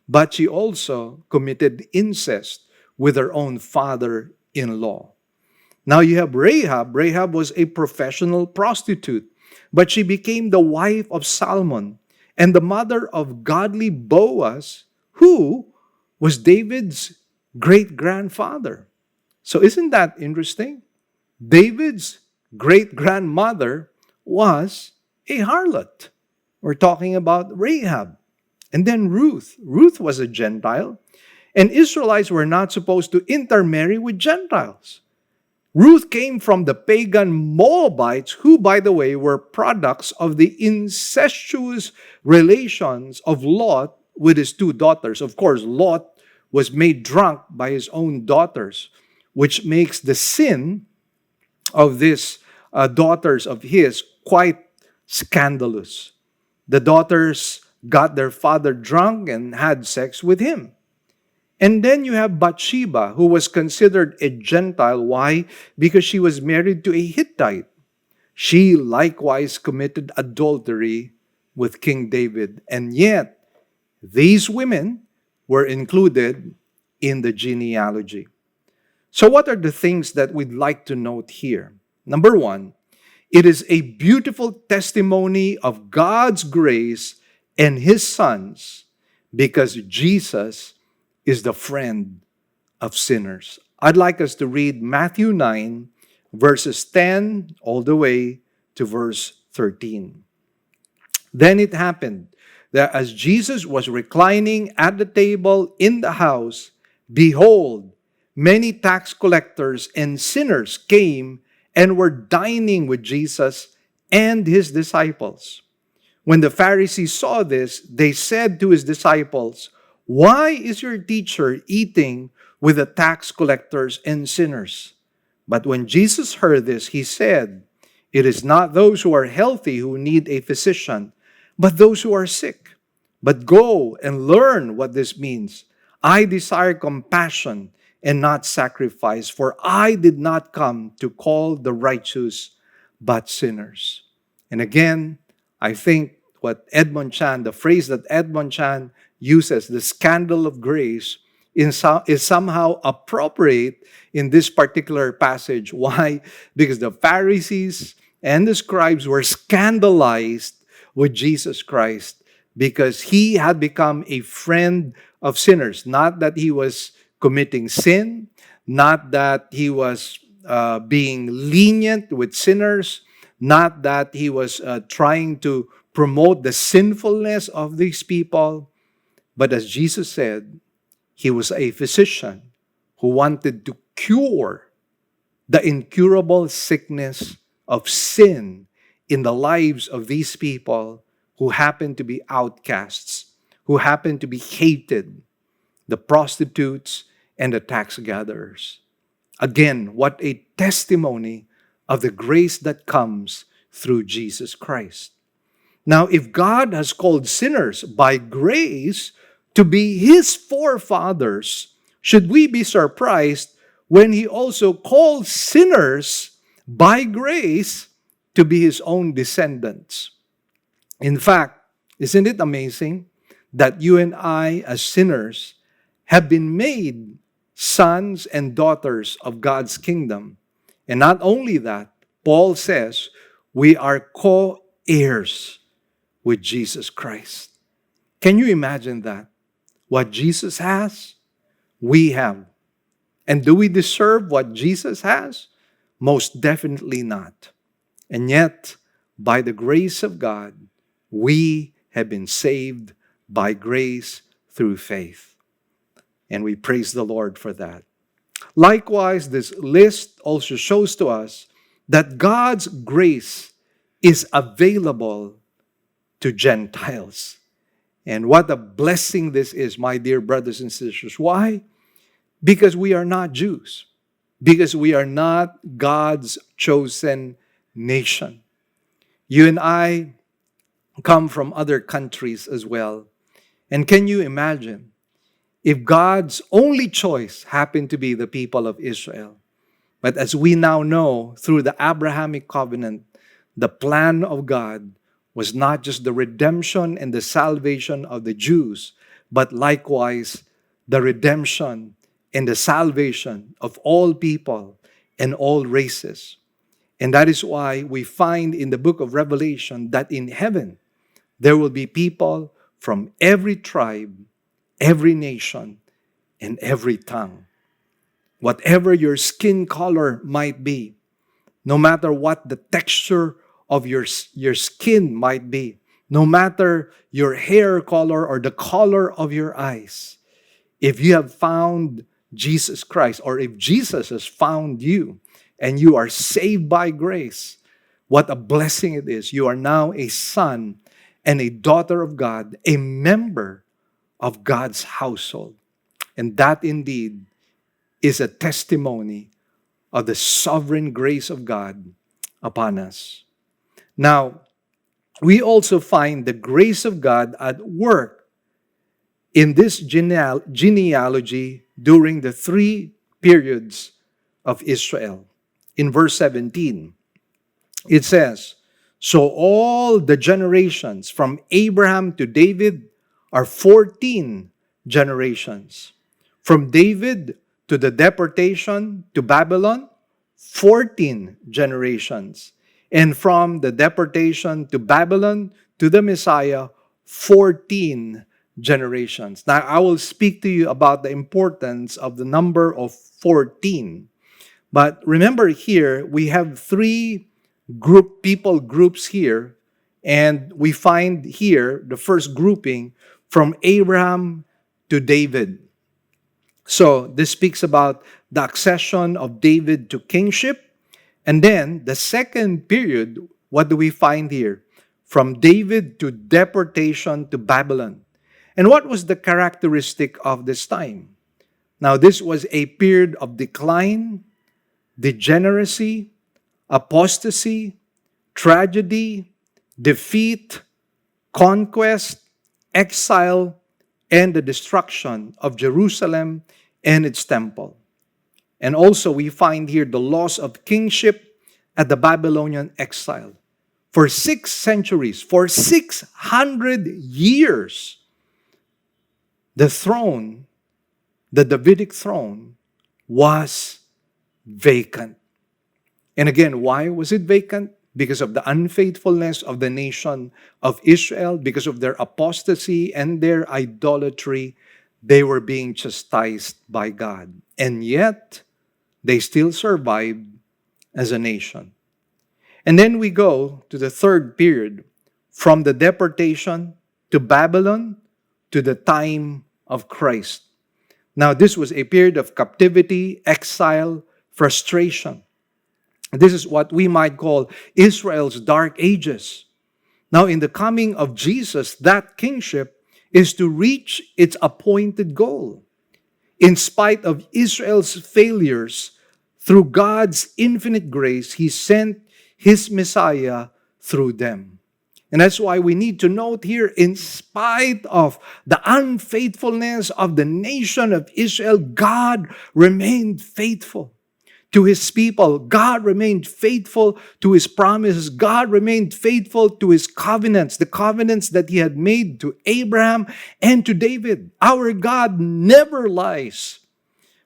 but she also committed incest with her own father-in-law. Now you have Rahab. Rahab was a professional prostitute, but she became the wife of Salmon and the mother of godly Boaz, who was David's great-grandfather. So isn't that interesting? David's great-grandmother was a harlot. We're talking about Rahab. And then Ruth. Ruth was a Gentile. And Israelites were not supposed to intermarry with Gentiles. Ruth came from the pagan Moabites, who, by the way, were products of the incestuous relations of Lot with his 2 daughters. Of course, Lot was made drunk by his own daughters, which makes the sin of these daughters of his quite scandalous. The daughters got their father drunk and had sex with him. And then you have Bathsheba, who was considered a Gentile. Why? Because she was married to a Hittite. She likewise committed adultery with King David. And yet, these women were included in the genealogy. So what are the things that we'd like to note here? Number 1, it is a beautiful testimony of God's grace and His sons because Jesus is the friend of sinners. I'd like us to read Matthew 9, verses 10 all the way to verse 13. Then it happened that as Jesus was reclining at the table in the house, behold, many tax collectors and sinners came and were dining with Jesus and his disciples. When the Pharisees saw this, they said to his disciples, "Why is your teacher eating with the tax collectors and sinners?" But when Jesus heard this, he said, "It is not those who are healthy who need a physician, but those who are sick. But go and learn what this means. I desire compassion and not sacrifice, for I did not come to call the righteous, but sinners." And again, I think the phrase that Edmond Chan uses, the scandal of grace, is somehow appropriate in this particular passage. Why? Because the Pharisees and the scribes were scandalized with Jesus Christ because he had become a friend of sinners. Not that he was committing sin, not that he was being lenient with sinners, not that he was trying to promote the sinfulness of these people, but as Jesus said, he was a physician who wanted to cure the incurable sickness of sin in the lives of these people who happen to be outcasts, who happen to be hated, the prostitutes and the tax gatherers. Again, what a testimony of the grace that comes through Jesus Christ. Now, if God has called sinners by grace to be his forefathers, should we be surprised when he also calls sinners by grace to be his own descendants? In fact, isn't it amazing that you and I, as sinners, have been made sons and daughters of God's kingdom? And not only that, Paul says we are co-heirs with Jesus Christ. Can you imagine that? What Jesus has, we have. And do we deserve what Jesus has? Most definitely not. And yet, by the grace of God, we have been saved by grace through faith. And we praise the Lord for that. Likewise, this list also shows to us that God's grace is available to Gentiles. And what a blessing this is, my dear brothers and sisters. Why? Because we are not Jews. Because we are not God's chosen nation. You and I come from other countries as well. And can you imagine if God's only choice happened to be the people of Israel? But as we now know, through the Abrahamic covenant, the plan of God was not just the redemption and the salvation of the Jews, but likewise the redemption and the salvation of all people and all races. And that is why we find in the book of Revelation that in heaven there will be people from every tribe, every nation, and every tongue. Whatever your skin color might be, no matter what the texture of your skin might be, no matter your hair color or the color of your eyes, if you have found Jesus Christ, or if Jesus has found you, and you are saved by grace, what a blessing it is. You are now a son and a daughter of God, a member of God's household. And that indeed is a testimony of the sovereign grace of God upon us. Now, we also find the grace of God at work in this genealogy during the 3 periods of Israel. In verse 17, it says, "So all the generations from Abraham to David are 14 generations. From David to the deportation to Babylon, 14 generations. And from the deportation to Babylon to the Messiah, 14 generations." Now, I will speak to you about the importance of the number of 14. But remember here, we have 3 people groups here. And we find here the first grouping from Abraham to David. So this speaks about the accession of David to kingship. And then the second period, what do we find here? From David to deportation to Babylon. And what was the characteristic of this time? Now, this was a period of decline, degeneracy, apostasy, tragedy, defeat, conquest, exile, and the destruction of Jerusalem and its temple. And also we find here the loss of kingship at the Babylonian exile. For 6 centuries, for 600 years, the throne, the Davidic throne, was vacant. And again, why was it vacant? Because of the unfaithfulness of the nation of Israel, because of their apostasy and their idolatry, they were being chastised by God. And yet, they still survived as a nation. And then we go to the third period, from the deportation to Babylon to the time of Christ. Now, this was a period of captivity, exile, frustration. This is what we might call Israel's dark ages. Now, in the coming of Jesus, that kingship is to reach its appointed goal. In spite of Israel's failures, through God's infinite grace, He sent His Messiah through them. And that's why we need to note here, in spite of the unfaithfulness of the nation of Israel, God remained faithful to His people. God remained faithful to His promises. God remained faithful to His covenants, the covenants that He had made to Abraham and to David. Our God never lies.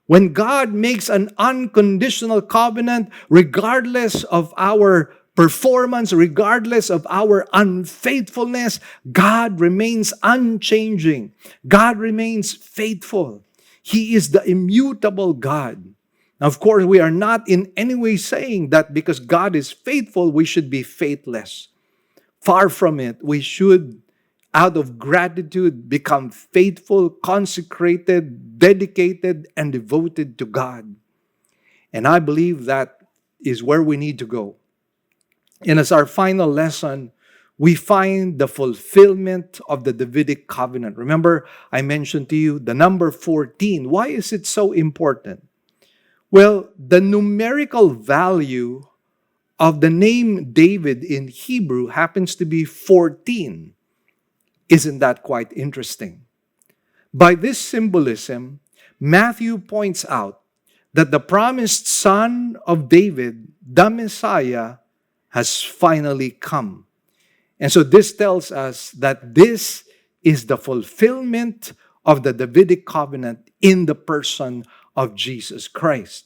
When God makes an unconditional covenant, regardless of our performance, regardless of our unfaithfulness, God remains unchanging. God remains faithful. He is the immutable God. Now, of course, we are not in any way saying that because God is faithful, we should be faithless. Far from it. We should, out of gratitude, become faithful, consecrated, dedicated, and devoted to God. And I believe that is where we need to go. And as our final lesson, we find the fulfillment of the Davidic covenant. Remember, I mentioned to you the number 14. Why is it so important? Well, the numerical value of the name David in Hebrew happens to be 14. Isn't that quite interesting? By this symbolism, Matthew points out that the promised son of David, the Messiah, has finally come. And so this tells us that this is the fulfillment of the Davidic covenant in the person of Jesus Christ.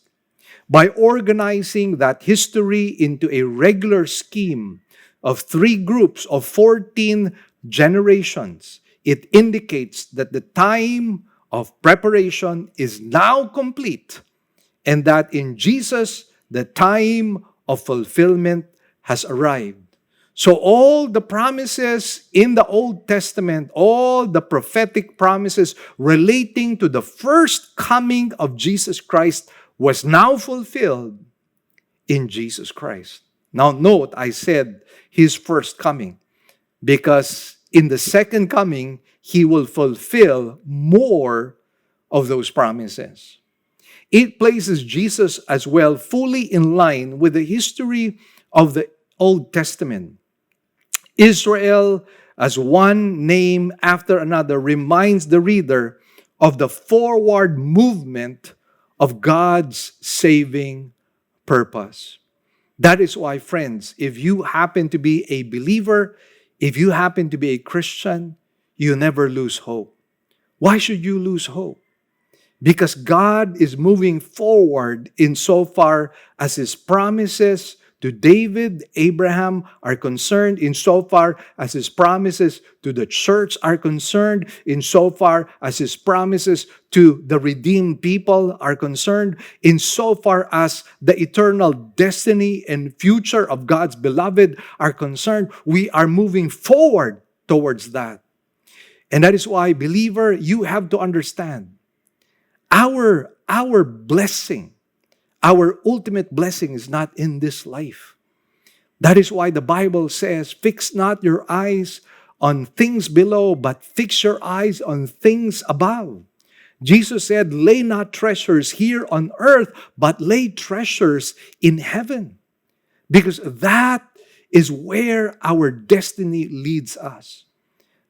By organizing that history into a regular scheme of 3 groups of 14 generations, it indicates that the time of preparation is now complete, and that in Jesus, the time of fulfillment has arrived. So all the promises in the Old Testament, all the prophetic promises relating to the first coming of Jesus Christ was now fulfilled in Jesus Christ. Now note, I said His first coming, because in the second coming, He will fulfill more of those promises. It places Jesus as well fully in line with the history of the Old Testament. Israel, as one name after another, reminds the reader of the forward movement of God's saving purpose. That is why, friends, if you happen to be a believer, if you happen to be a Christian, you never lose hope. Why should you lose hope? Because God is moving forward insofar as His promises to David, Abraham are concerned, insofar as His promises to the church are concerned, insofar as His promises to the redeemed people are concerned, insofar as the eternal destiny and future of God's beloved are concerned. We are moving forward towards that. And that is why, believer, you have to understand, our blessing, our ultimate blessing is not in this life. That is why the Bible says, fix not your eyes on things below, but fix your eyes on things above. Jesus said, lay not treasures here on earth, but lay treasures in heaven. Because that is where our destiny leads us.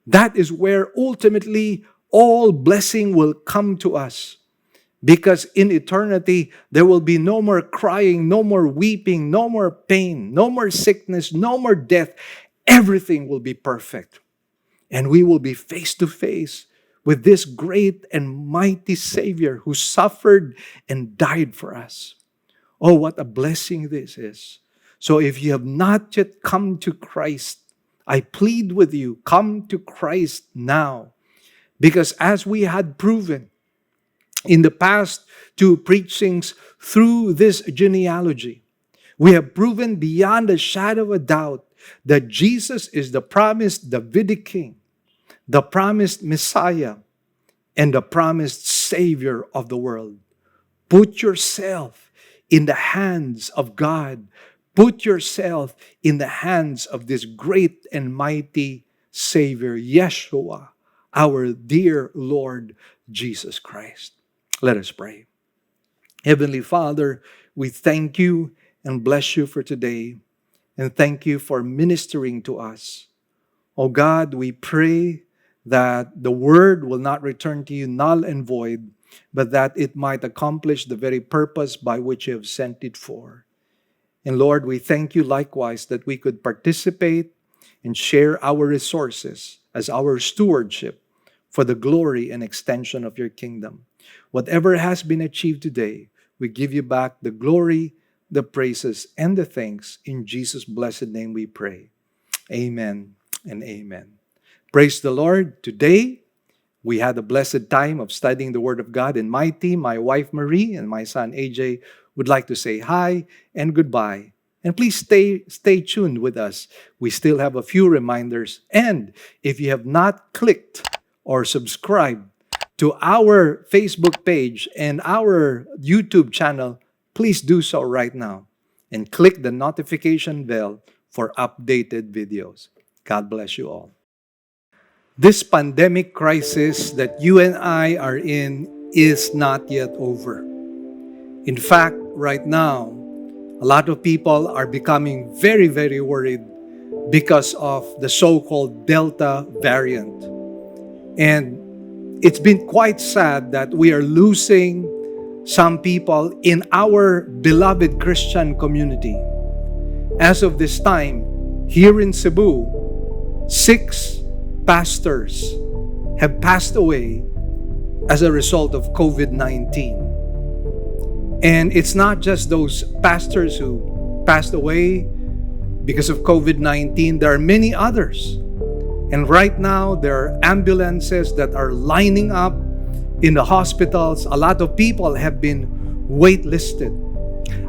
That is where ultimately all blessing will come to us. Because in eternity, there will be no more crying, no more weeping, no more pain, no more sickness, no more death. Everything will be perfect. And we will be face to face with this great and mighty Savior who suffered and died for us. Oh, what a blessing this is. So if you have not yet come to Christ, I plead with you, come to Christ now. Because as we had proven, In the past two preachings through this genealogy, we have proven beyond a shadow of a doubt that Jesus is the promised Davidic king, the promised Messiah, and the promised Savior of the world. Put yourself in the hands of God. Put yourself in the hands of this great and mighty Savior, Yeshua, our dear Lord Jesus Christ. Let us pray. Heavenly Father, we thank you and bless you for today, and thank you for ministering to us. Oh God, we pray that the word will not return to you null and void, but that it might accomplish the very purpose by which you have sent it for. And Lord, we thank you likewise that we could participate and share our resources as our stewardship for the glory and extension of your kingdom. Whatever has been achieved today, we give you back the glory, the praises, and the thanks. In Jesus' blessed name we pray. Amen and amen. Praise the Lord. Today, we had a blessed time of studying the Word of God. And my team, my wife Marie and my son AJ, would like to say hi and goodbye. And please stay tuned with us. We still have a few reminders. And if you have not clicked or subscribed to our Facebook page and our YouTube channel, please do so right now. And click the notification bell for updated videos. God bless you all. This pandemic crisis that you and I are in is not yet over. In fact, right now, a lot of people are becoming very, very worried because of the so-called Delta variant. And it's been quite sad that we are losing some people in our beloved Christian community. As of this time, here in Cebu, 6 pastors have passed away as a result of COVID-19. And it's not just those pastors who passed away because of COVID-19. There are many others. And right now, there are ambulances that are lining up in the hospitals. A lot of people have been waitlisted.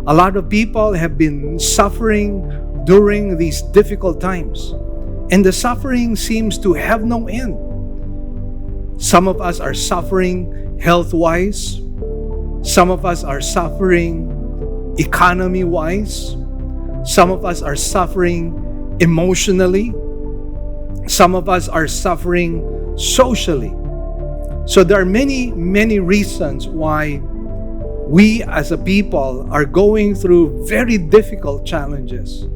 A lot of people have been suffering during these difficult times. And the suffering seems to have no end. Some of us are suffering health-wise. Some of us are suffering economy-wise. Some of us are suffering emotionally. Some of us are suffering socially. So there are many, many reasons why we as a people are going through very difficult challenges.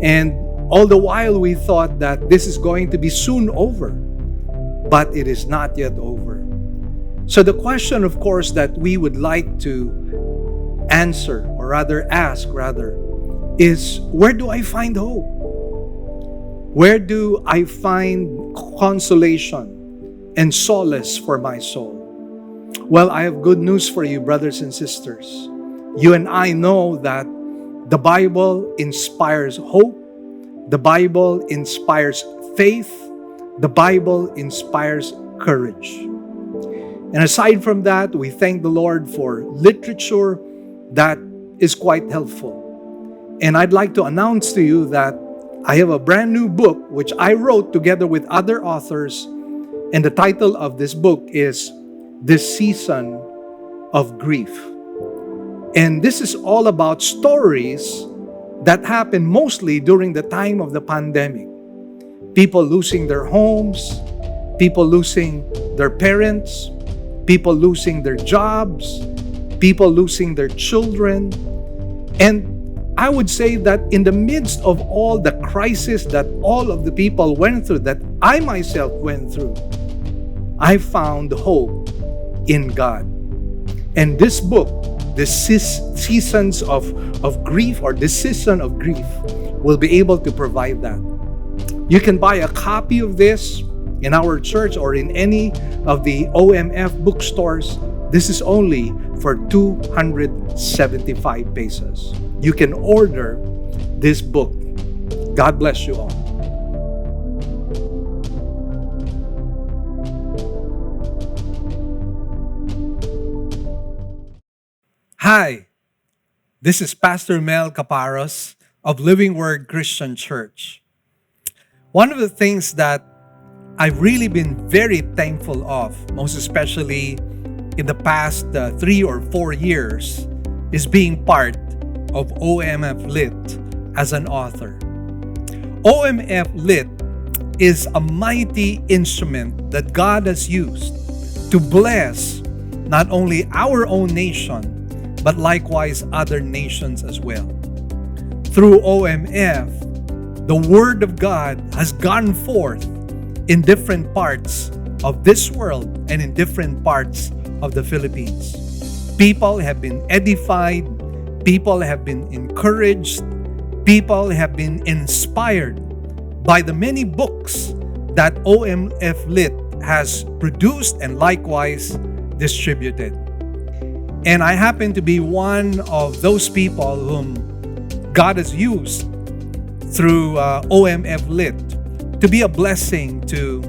And all the while we thought that this is going to be soon over, but it is not yet over. So the question, of course, that we would like to answer, or rather ask, is where do I find hope? Where do I find consolation and solace for my soul? Well, I have good news for you, brothers and sisters. You and I know that the Bible inspires hope. The Bible inspires faith. The Bible inspires courage. And aside from that, we thank the Lord for literature that is quite helpful. And I'd like to announce to you that I have a brand new book which I wrote together with other authors. And the title of this book is This Season of Grief. And this is all about stories that happened mostly during the time of the pandemic. People losing their homes, people losing their parents, people losing their jobs, people losing their children. And I would say that in the midst of all the crisis that all of the people went through, that I myself went through, I found hope in God. And this book, the seasons of grief, or this season of grief, will be able to provide that. You can buy a copy of this in our church or in any of the OMF bookstores. This is only for 275 pesos. You can order this book. God bless you all. Hi, this is Pastor Mel Caparros of Living Word Christian Church. One of the things that I've really been very thankful of, most especially in the past 3 or 4 years, is being part of OMF Lit as an author. OMF Lit is a mighty instrument that God has used to bless not only our own nation, but likewise other nations as well. Through OMF, the Word of God has gone forth in different parts of this world and in different parts of the Philippines. People have been edified, people have been encouraged, people have been inspired by the many books that OMF Lit has produced and likewise distributed. And I happen to be one of those people whom God has used through OMF Lit to be a blessing to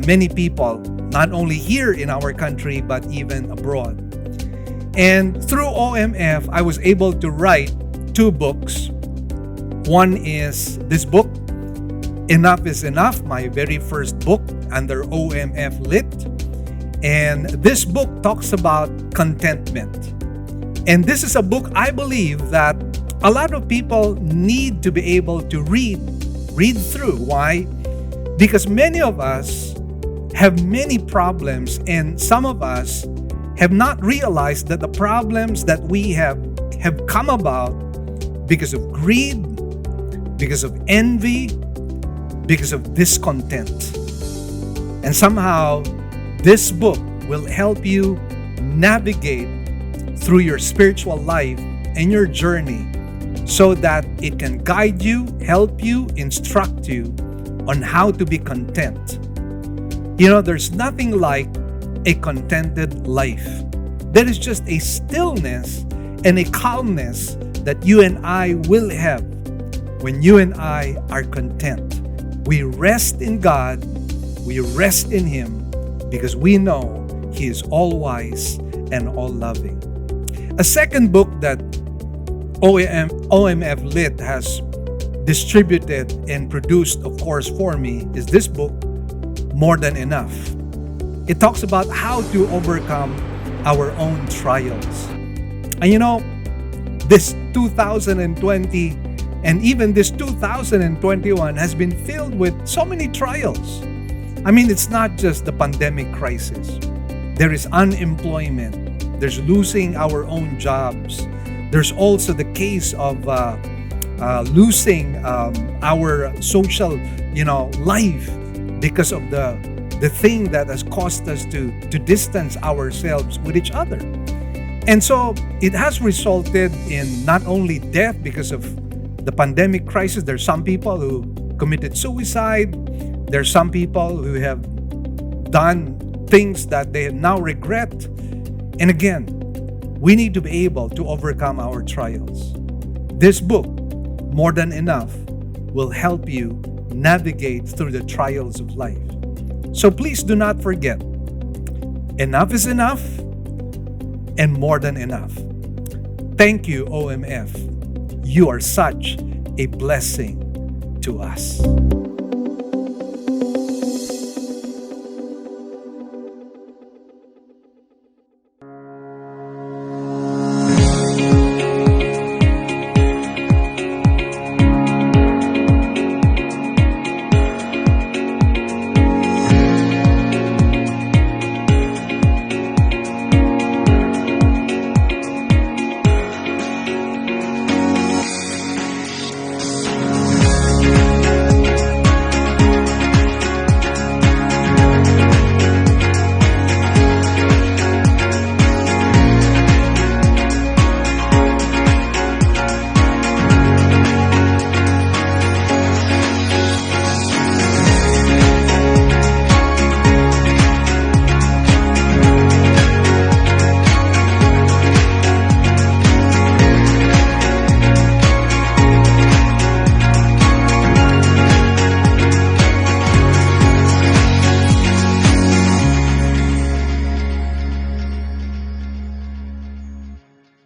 many people, not only here in our country, but even abroad. And through OMF, I was able to write 2 books. One is this book, Enough is Enough, my very first book under OMF Lit. And this book talks about contentment. And this is a book I believe that a lot of people need to be able to read through. Why? Because many of us have many problems, and some of us have not realized that the problems that we have come about because of greed, because of envy, because of discontent. And somehow, this book will help you navigate through your spiritual life and your journey so that it can guide you, help you, instruct you on how to be content. You know, there's nothing like a contented life. There is just a stillness and a calmness that you and I will have when you and I are content. We rest in God, we rest in Him, because we know He is all-wise and all-loving. A second book that OMF Lit has distributed and produced, of course, for me is this book, More Than Enough. It talks about how to overcome our own trials. And you know, this 2020 and even this 2021 has been filled with so many trials. I mean, it's not just the pandemic crisis. There is unemployment. There's losing our own jobs. There's also the case of losing our social, life because of the thing that has caused us to distance ourselves with each other. And so it has resulted in not only death because of the pandemic crisis. There's some people who committed suicide. There's some people who have done things that they now regret. And again, we need to be able to overcome our trials. This book, More Than Enough, will help you navigate through the trials of life. So please do not forget, enough is enough and more than enough. Thank you, OMF. You are such a blessing to us.